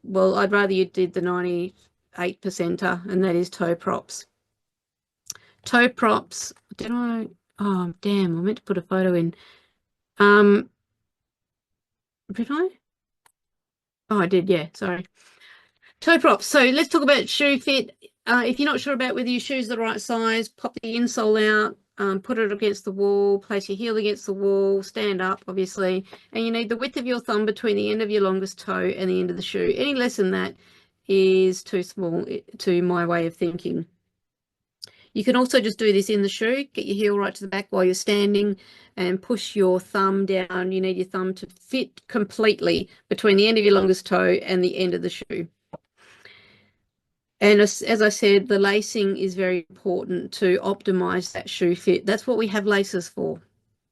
Well, I'd rather you did the 98%er, and that is toe props. Toe props, did I? Oh, damn, I meant to put a photo in. Did I? Oh, I did, yeah, sorry. Toe props. So let's talk about shoe fit. If you're not sure about whether your shoe's the right size, pop the insole out, put it against the wall, place your heel against the wall, stand up, obviously, and you need the width of your thumb between the end of your longest toe and the end of the shoe. Any less than that is too small to my way of thinking. You can also just do this in the shoe, get your heel right to the back while you're standing and push your thumb down. You need your thumb to fit completely between the end of your longest toe and the end of the shoe. And as I said, the lacing is very important to optimize that shoe fit. That's what we have laces for.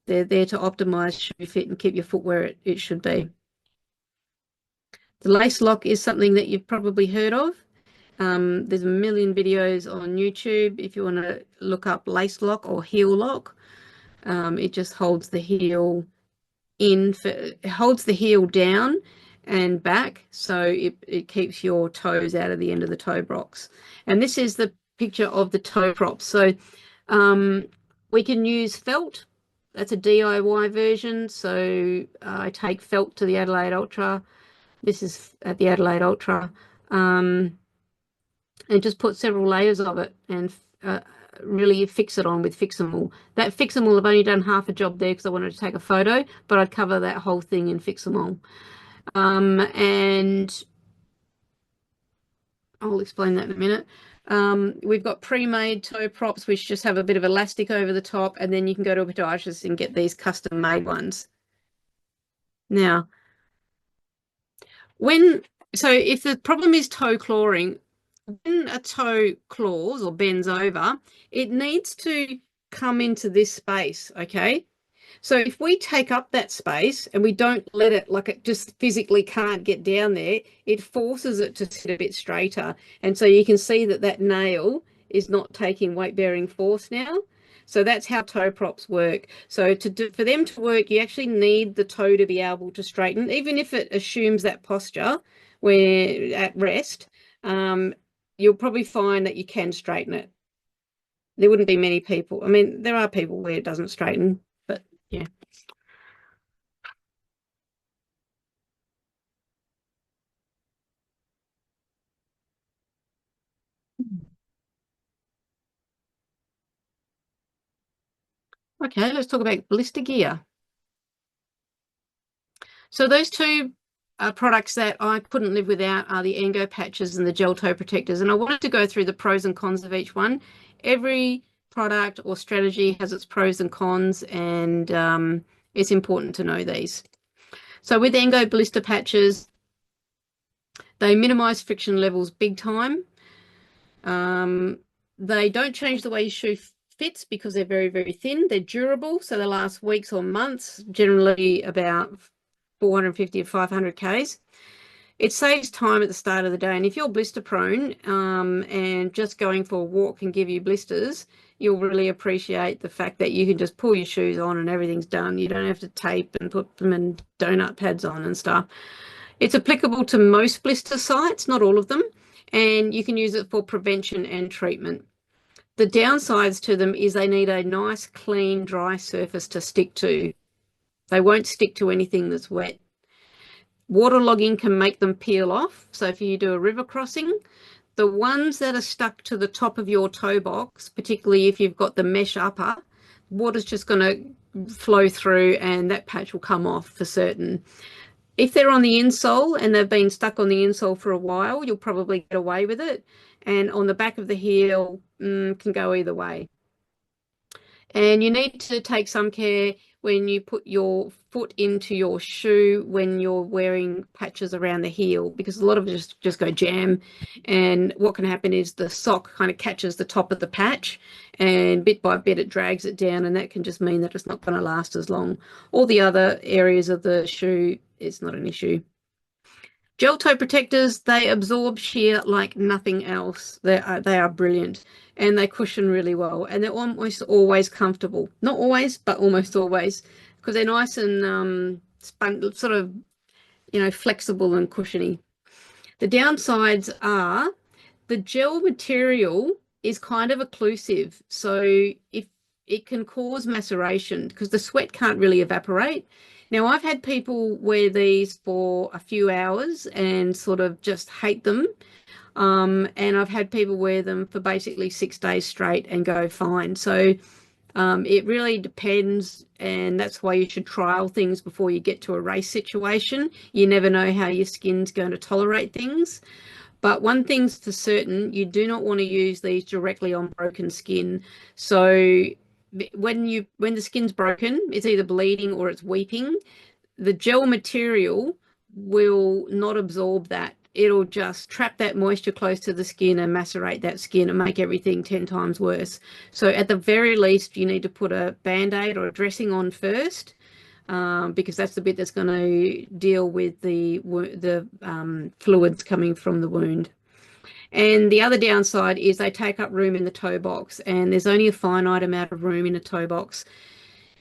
They're there to optimize shoe fit and keep your foot where it should be. The lace lock is something that you've probably heard of. There's a million videos on YouTube if you want to look up lace lock or heel lock. It just holds the heel it holds the heel down and back, so it keeps your toes out of the end of the toe box. And this is the picture of the toe props. So we can use felt. That's a DIY version. So I take felt to the Adelaide Ultra. This is at the Adelaide Ultra. And just put several layers of it and really fix it on with Fix-A-Mall. That Fix-A-Mall, I've only done half a job there because I wanted to take a photo, but I'd cover that whole thing in Fix-A-Mall. And I'll explain that in a minute. We've got pre-made toe props, which just have a bit of elastic over the top, and then you can go to a podiatrist and get these custom-made ones. Now, if the problem is toe clawing, when a toe claws or bends over, it needs to come into this space, okay? So if we take up that space and we don't let it, like it just physically can't get down there, it forces it to sit a bit straighter. And so you can see that that nail is not taking weight-bearing force now. So that's how toe props work. So for them to work, you actually need the toe to be able to straighten, even if it assumes that posture where at rest, you'll probably find that you can straighten it. There wouldn't be many people. I mean, there are people where it doesn't straighten, but yeah. Okay, let's talk about blister gear. So those two products that I couldn't live without are the Ango patches and the gel toe protectors. And I wanted to go through the pros and cons of each one. Every product or strategy has its pros and cons, and it's important to know these. So with Ango blister patches, they minimize friction levels big time. They don't change the way your shoe fits because they're very, very thin. They're durable, so they last weeks or months, generally about 450 to 500 Ks. It saves time at the start of the day. And if you're blister prone and just going for a walk can give you blisters, you'll really appreciate the fact that you can just pull your shoes on and everything's done. You don't have to tape and put them in donut pads on and stuff. It's applicable to most blister sites, not all of them, and you can use it for prevention and treatment. The downsides to them is they need a nice, clean, dry surface to stick to. They won't stick to anything that's wet. Waterlogging can make them peel off. So if you do a river crossing, the ones that are stuck to the top of your toe box, particularly if you've got the mesh upper, water's just going to flow through and that patch will come off for certain. If they're on the insole and they've been stuck on the insole for a while, you'll probably get away with it. And on the back of the heel, can go either way. And you need to take some care when you put your foot into your shoe when you're wearing patches around the heel, because a lot of it just go jam. And what can happen is the sock kind of catches the top of the patch and bit by bit it drags it down, and that can just mean that it's not going to last as long. All the other areas of the shoe, it's not an issue. Gel toe protectors, they absorb shear like nothing else. They are brilliant, and they cushion really well, and they're almost always comfortable. Not always, but almost always, because they're nice and sort of, flexible and cushiony. The downsides are the gel material is kind of occlusive, so if it can cause maceration because the sweat can't really evaporate. Now, I've had people wear these for a few hours and sort of just hate them. And I've had people wear them for basically 6 days straight and go fine. So it really depends, and that's why you should trial things before you get to a race situation. You never know how your skin's going to tolerate things. But one thing's for certain, you do not want to use these directly on broken skin. So when the skin's broken, it's either bleeding or it's weeping. The gel material will not absorb that. It'll just trap that moisture close to the skin and macerate that skin and make everything 10 times worse. So at the very least, you need to put a Band-Aid or a dressing on first, because that's the bit that's going to deal with the fluids coming from the wound. And the other downside is they take up room in the toe box, and there's only a finite amount of room in a toe box,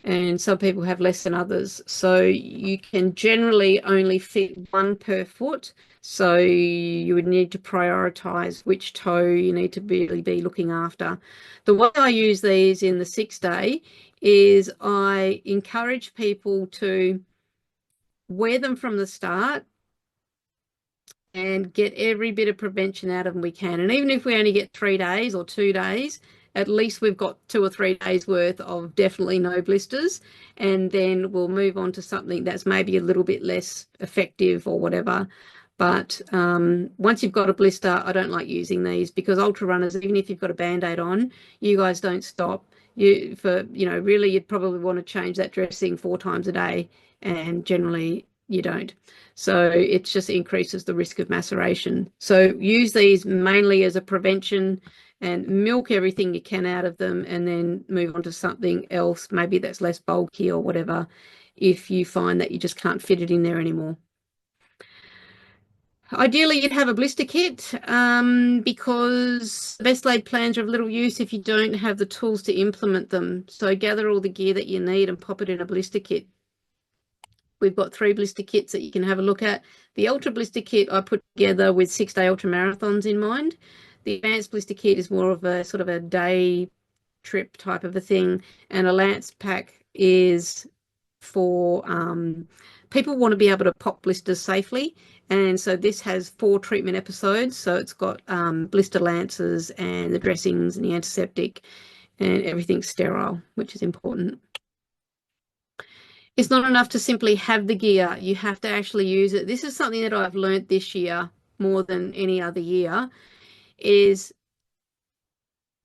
and some people have less than others. So you can generally only fit one per foot. So you would need to prioritize which toe you need to really be looking after. The way I use these in the 6-day is I encourage people to wear them from the start and get every bit of prevention out of them we can. And even if we only get 3 days or 2 days, at least we've got 2 or 3 days worth of definitely no blisters, and then we'll move on to something that's maybe a little bit less effective or whatever. But once you've got a blister, I don't like using these, because ultra runners, even if you've got a band-aid on, you guys don't stop. Really, you'd probably want to change that dressing 4 times a day, and generally you don't. So it just increases the risk of maceration. So use these mainly as a prevention, and milk everything you can out of them, and then move on to something else, maybe that's less bulky or whatever, if you find that you just can't fit it in there anymore. Ideally, you'd have a blister kit, because the best laid plans are of little use if you don't have the tools to implement them. So gather all the gear that you need and pop it in a blister kit. We've got 3 blister kits that you can have a look at. The Ultra Blister Kit I put together with 6-day ultra marathons in mind. The Advanced Blister Kit is more of a sort of a day trip type of a thing. And a Lance pack is for people who want to be able to pop blisters safely. And so this has 4 treatment episodes. So it's got blister lances and the dressings and the antiseptic, and everything's sterile, which is important. It's not enough to simply have the gear. You have to actually use it. This is something that I've learned this year more than any other year, is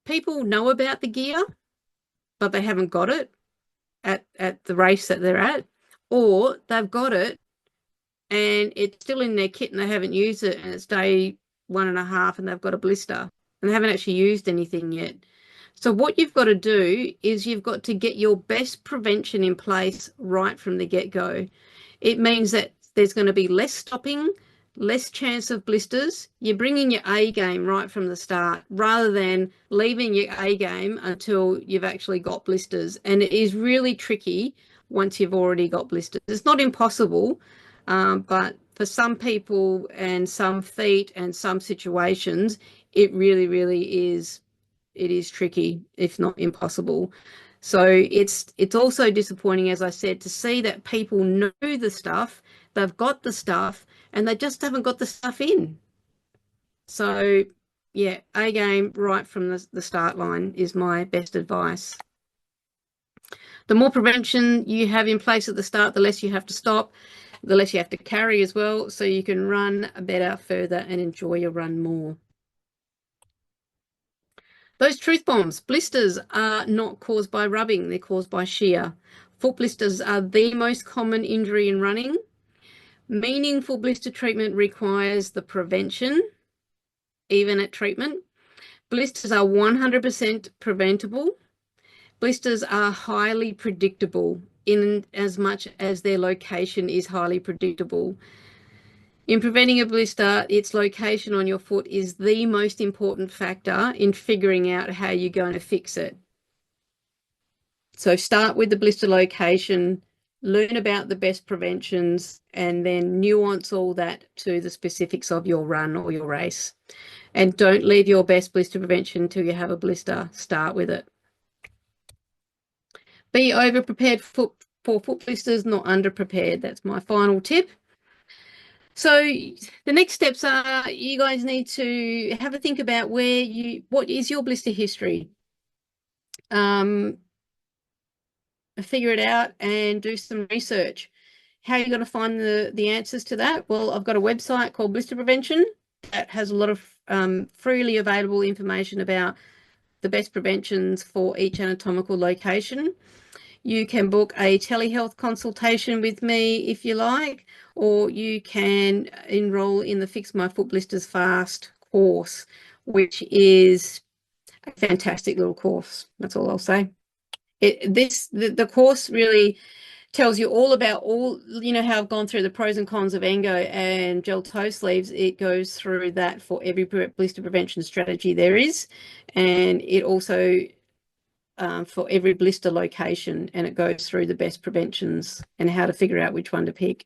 people know about the gear, but they haven't got it at the race that they're at, or they've got it and it's still in their kit and they haven't used it, and it's day 1.5 and they've got a blister and they haven't actually used anything yet. So what you've got to do is you've got to get your best prevention in place right from the get-go. It means that there's going to be less stopping, less chance of blisters. You're bringing your A game right from the start, rather than leaving your A game until you've actually got blisters. And it is really tricky once you've already got blisters. It's not impossible, but for some people and some feet and some situations, it really, really is. It is tricky, if not impossible. So it's also disappointing, as I said, to see that people know the stuff, they've got the stuff, and they just haven't got the stuff in. So yeah, A game right from the start line is my best advice. The more prevention you have in place at the start, the less you have to stop, the less you have to carry as well, so you can run better, further, and enjoy your run more. Those truth bombs. Blisters are not caused by rubbing, they're caused by shear. Foot blisters are the most common injury in running. Meaningful blister treatment requires the prevention, even at treatment. Blisters are 100% preventable. Blisters are highly predictable, in as much as their location is highly predictable. In preventing a blister, its location on your foot is the most important factor in figuring out how you're going to fix it. So start with the blister location, learn about the best preventions, and then nuance all that to the specifics of your run or your race. And don't leave your best blister prevention until you have a blister. Start with it. Be over-prepared for foot blisters, not under-prepared. That's my final tip. So the next steps are, you guys need to have a think about what is your blister history. Figure it out and do some research. How are you going to find the answers to that? Well, I've got a website called Blister Prevention that has a lot of freely available information about the best preventions for each anatomical location. You can book a telehealth consultation with me if you like, or you can enroll in the Fix My Foot Blisters Fast course, which is a fantastic little course. That's all I'll say. The course really tells you all about how I've gone through the pros and cons of Engo and gel toe sleeves. It goes through that for every blister prevention strategy there is, and it also for every blister location, and it goes through the best preventions and how to figure out which one to pick.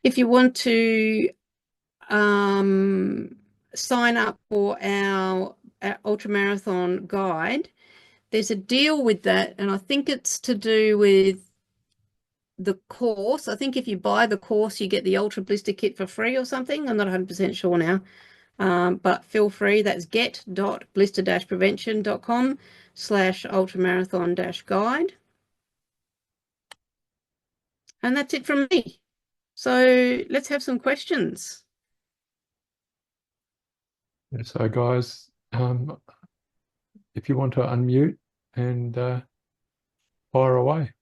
If you want to sign up for our ultramarathon guide, there's a deal with that, and I think it's to do with the course. I think if you buy the course, you get the Ultra Blister Kit for free or something. I'm not 100% sure now. But feel free, that's get.blister-prevention.com/ultramarathon-guide. And that's it from me. So let's have some questions. So guys, if you want to unmute and fire away.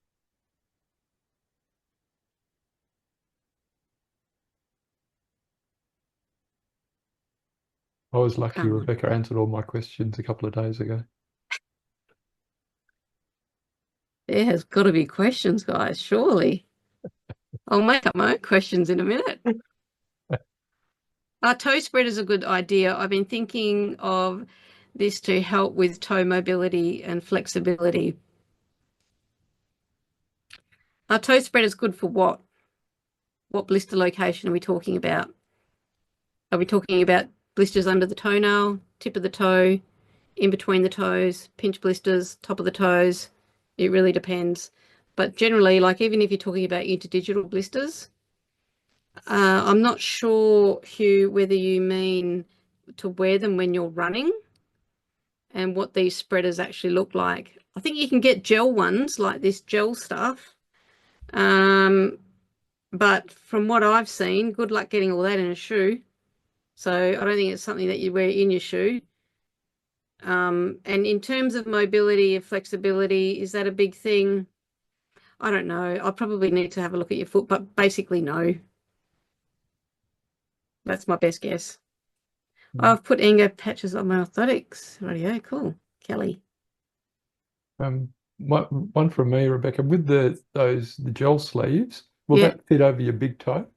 I was lucky Rebecca answered all my questions a couple of days ago. There has got to be questions, guys, surely. I'll make up my own questions in a minute. Our toe spread is a good idea. I've been thinking of this to help with toe mobility and flexibility. Our toe spread is good for what? What blister location are we talking about? Are we talking about blisters under the toenail, tip of the toe, in between the toes, pinch blisters, top of the toes? It really depends. But generally, like even if you're talking about interdigital blisters, I'm not sure, Hugh, whether you mean to wear them when you're running and what these spreaders actually look like. I think you can get gel ones like this gel stuff. But from what I've seen, good luck getting all that in a shoe. So I don't think it's something that you wear in your shoe. And in terms of mobility and flexibility, is that a big thing? I don't know. I probably need to have a look at your foot, but basically no. That's my best guess. I've put Engo patches on my orthotics. Rightio, cool. Kelly. One from me, Rebecca, with the gel sleeves, will that fit over your big toe?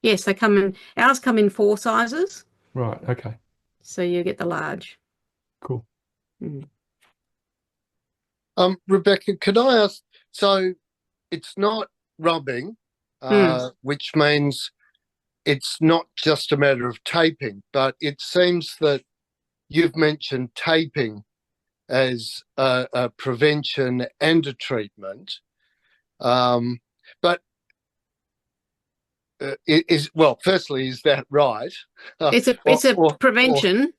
Yes, they come in. Ours come in 4 sizes. Right. Okay. So you get the large. Cool. Rebecca, could I ask? So it's not rubbing, which means it's not just a matter of taping, but it seems that you've mentioned taping as a prevention and a treatment. But firstly, is that right? It's a prevention.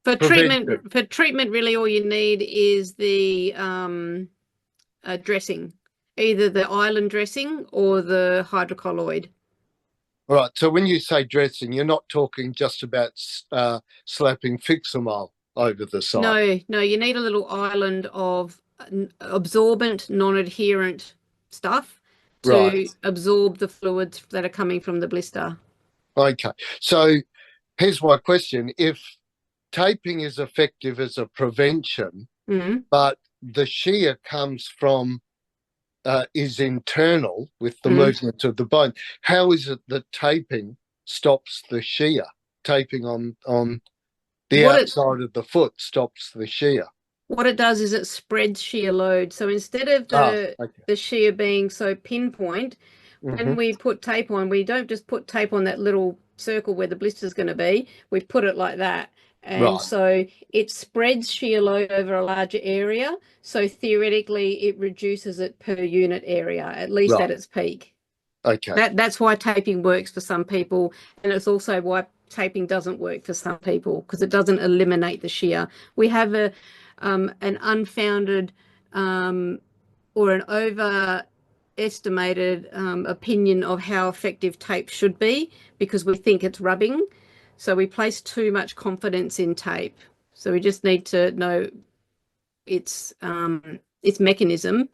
For treatment, really all you need is the dressing, either the island dressing or the hydrocolloid. Right. So when you say dressing, you're not talking just about slapping Fixamol over the side. No, you need a little island of absorbent, non-adherent stuff to absorb the fluids that are coming from the blister. Okay. So here's my question. If taping is effective as a prevention, but the shear comes from is internal with the movement of the bone, how is it that taping stops the shear? Taping on the outside of the foot stops the shear. What it does is it spreads shear load. So instead of the shear being so pinpoint, when we put tape on, we don't just put tape on that little circle where the blister is going to be. We put it like that. And so it spreads shear load over a larger area. So theoretically, it reduces it per unit area, at least at its peak. Okay. That's why taping works for some people. And it's also why taping doesn't work for some people, because it doesn't eliminate the shear. We have an unfounded or an overestimated opinion of how effective tape should be, because we think it's rubbing. So we place too much confidence in tape. So we just need to know its mechanism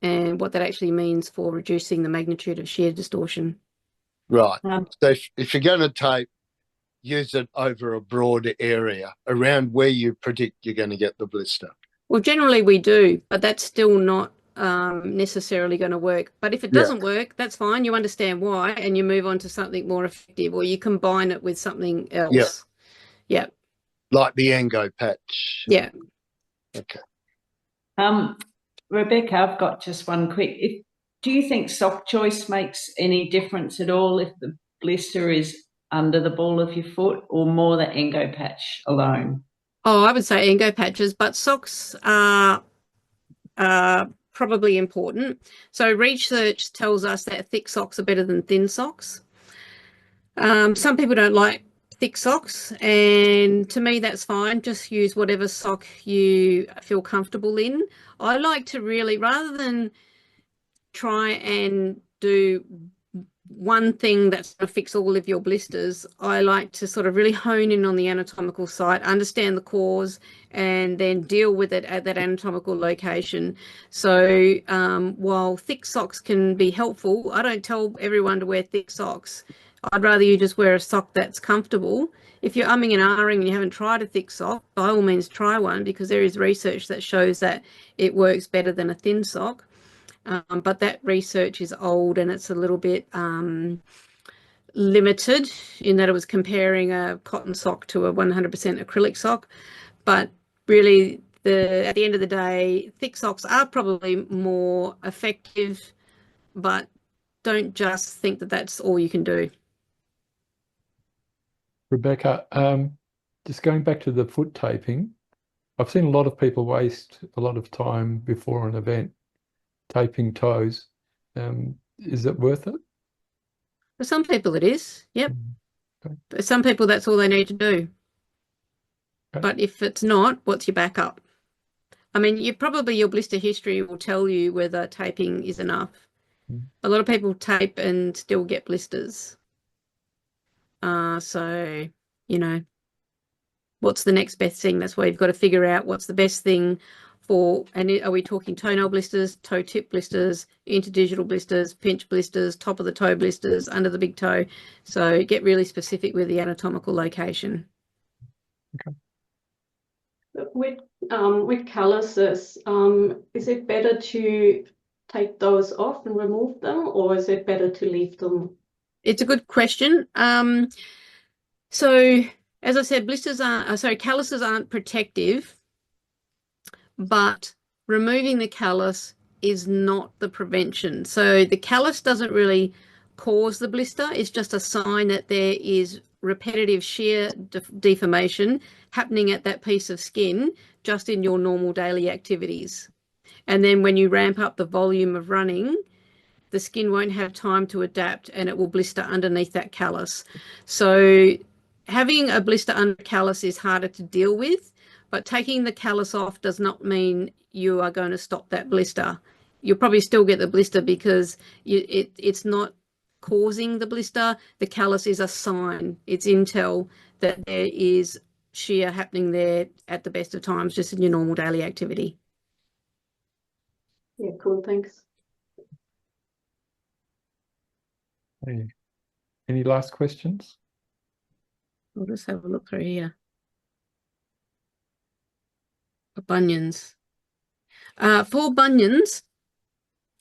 and what that actually means for reducing the magnitude of shear distortion. Right. So if you're going to tape, use it over a broad area around where you predict you're going to get the blister. Well, generally we do, but that's still not necessarily going to work. But if it doesn't work, that's fine. You understand why, and you move on to something more effective, or you combine it with something else. Yeah. Like the Engo patch. Yeah. Okay. Rebecca, I've got just one quick. Do you think sock choice makes any difference at all if the blister is under the ball of your foot, or more the Engo patch alone? Oh, I would say Engo patches, but socks are probably important. So research tells us that thick socks are better than thin socks. Some people don't like thick socks, and to me that's fine. Just use whatever sock you feel comfortable in. I like to really, rather than try and do one thing that's going to fix all of your blisters, I like to sort of really hone in on the anatomical site, understand the cause, and then deal with it at that anatomical location. So while thick socks can be helpful, I don't tell everyone to wear thick socks. I'd rather you just wear a sock that's comfortable. If you're umming and ahhing and you haven't tried a thick sock, by all means try one, because there is research that shows that it works better than a thin sock. But that research is old, and it's a little bit limited in that it was comparing a cotton sock to a 100% acrylic sock. But really, at the end of the day, thick socks are probably more effective, but don't just think that that's all you can do. Rebecca, just going back to the foot taping, I've seen a lot of people waste a lot of time before an event taping toes. Is it worth it? For some people it is, yep. Okay. For some people that's all they need to do. Okay. But if it's not, what's your backup? I mean, your blister history will tell you whether taping is enough. A lot of people tape and still get blisters. So, you know, what's the next best thing? That's why you've got to figure out what's the best thing for, and are we talking toenail blisters, toe tip blisters, interdigital blisters, pinch blisters, top of the toe blisters, under the big toe? So get really specific with the anatomical location. Okay. With calluses, is it better to take those off and remove them, or is it better to leave them? It's a good question. So as I said, calluses aren't protective, but removing the callus is not the prevention. So the callus doesn't really cause the blister. It's just a sign that there is repetitive shear deformation happening at that piece of skin just in your normal daily activities. And then when you ramp up the volume of running, the skin won't have time to adapt and it will blister underneath that callus. So having a blister under callus is harder to deal with, but taking the callus off does not mean you are going to stop that blister. You'll probably still get the blister because it's not causing the blister. The callus is a sign. It's intel that there is shear happening there at the best of times, just in your normal daily activity. Yeah, cool, thanks. Hey. Any last questions? I'll just have a look through here. Bunions. For bunions,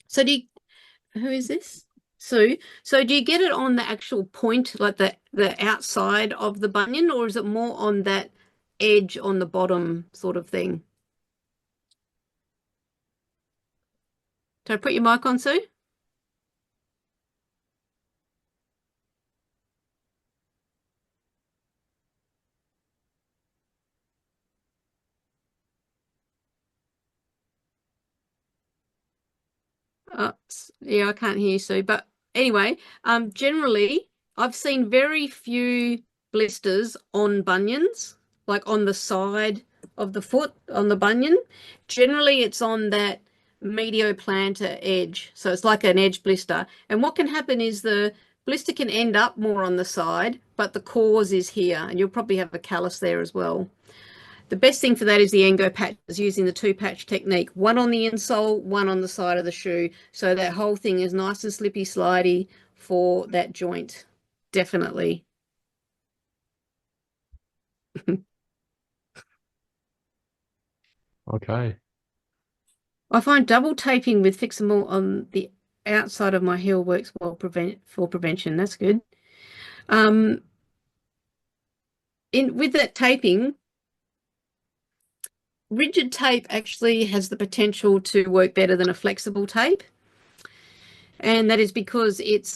so who is this? Sue. So do you get it on the actual point, like the outside of the bunion, or is it more on that edge on the bottom sort of thing? Did I put your mic on, Sue? Yeah, I can't hear you, Sue. But anyway, generally, I've seen very few blisters on bunions, like on the side of the foot on the bunion. Generally, it's on that medioplantar edge. So it's like an edge blister. And what can happen is the blister can end up more on the side, but the cause is here. And you'll probably have a callus there as well. The best thing for that is the Engo patches, using the 2-patch technique, one on the insole, one on the side of the shoe. So that whole thing is nice and slippy slidey for that joint. Definitely. Okay. I find double taping with Fix-A-Mall on the outside of my heel works well for prevention. That's good. With that taping, rigid tape actually has the potential to work better than a flexible tape. And that is because it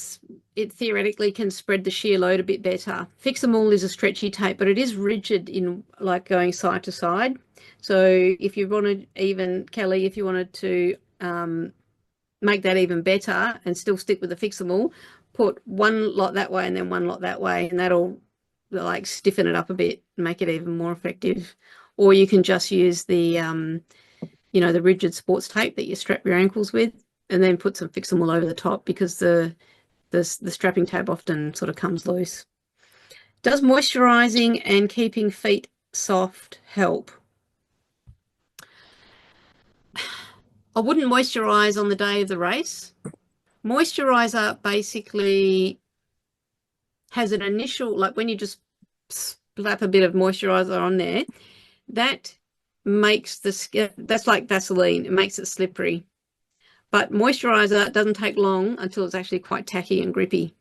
theoretically can spread the shear load a bit better. Fix-A-Mall is a stretchy tape, but it is rigid in like going side to side. So if you wanted, even Kelly, if you wanted to make that even better and still stick with the Fix-A-Mall, put one lot that way and then one lot that way, and that'll like stiffen it up a bit and make it even more effective. Or you can just use the you know, the rigid sports tape that you strap your ankles with, and then fix them all over the top, because the strapping tape often sort of comes loose. Does moisturizing and keeping feet soft help? I wouldn't moisturize on the day of the race. Moisturizer basically has an initial, like when you just slap a bit of moisturizer on there, that makes the skin, that's like Vaseline, it makes it slippery. But moisturizer doesn't take long until it's actually quite tacky and grippy.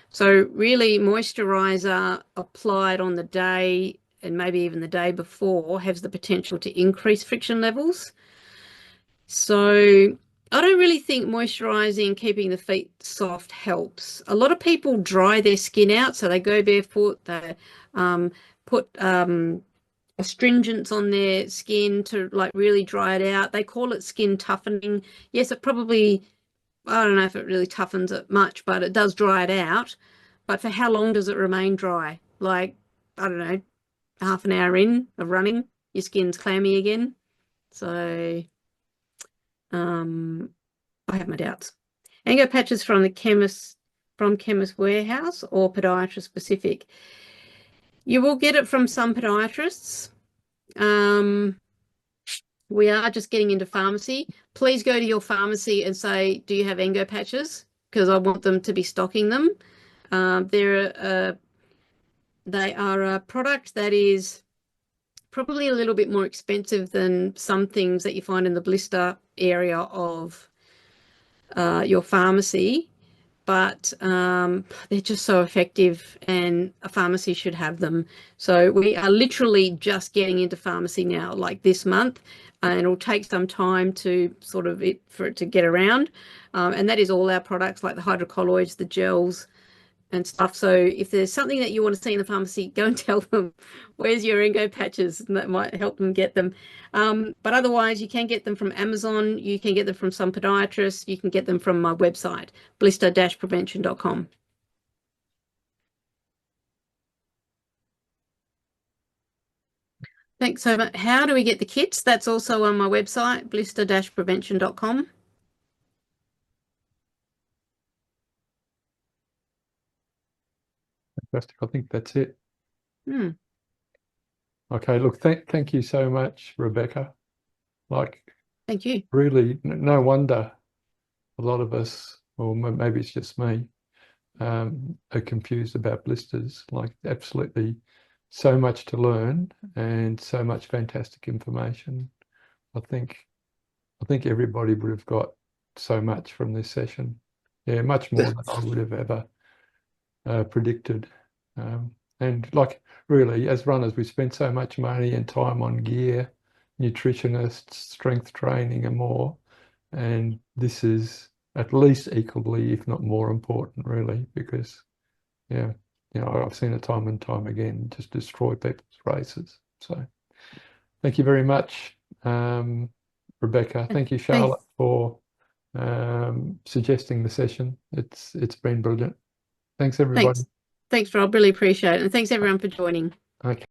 So really, moisturizer applied on the day and maybe even the day before has the potential to increase friction levels. So I don't really think moisturizing, keeping the feet soft helps. A lot of people dry their skin out, so they go barefoot, they put astringents on their skin to like really dry it out. They call it skin toughening. Yes, it probably, I don't know if it really toughens it much, but it does dry it out. But for how long does it remain dry? Like, I don't know, half an hour in of running, your skin's clammy again. So I have my doubts. Ango patches from the Chemist Warehouse or podiatrist specific? You will get it from some podiatrists. We are just getting into pharmacy. Please go to your pharmacy and say, do you have Ango patches? Because I want them to be stocking them. They are a product that is probably a little bit more expensive than some things that you find in the blister area of your pharmacy, but they're just so effective, and a pharmacy should have them. So we are literally just getting into pharmacy now, like this month, and it'll take some time to for it to get around. And that is all our products, like the hydrocolloids, the gels and stuff. So if there's something that you want to see in the pharmacy, go and tell them, where's your Ango patches? And that might help them get them. But otherwise, you can get them from Amazon. You can get them from some podiatrists. You can get them from my website, blister-prevention.com. Thanks so much. How do we get the kits? That's also on my website, blister-prevention.com. Fantastic. I think that's it. Okay, look, thank you so much, Rebecca. Thank you. Really, no wonder a lot of us, or maybe it's just me, are confused about blisters. Like, absolutely so much to learn and so much fantastic information. I think everybody would have got so much from this session. Yeah, much more than I would have ever predicted. And really, as runners, we spend so much money and time on gear, nutritionists, strength training and more. And this is at least equally, if not more important, really, because, I've seen it time and time again, just destroy people's races. So thank you very much, Rebecca. Thank you, Charlotte, for suggesting the session. It's been brilliant. Thanks, everybody. Thanks, Rob. Really appreciate it. And thanks, everyone, for joining. Okay.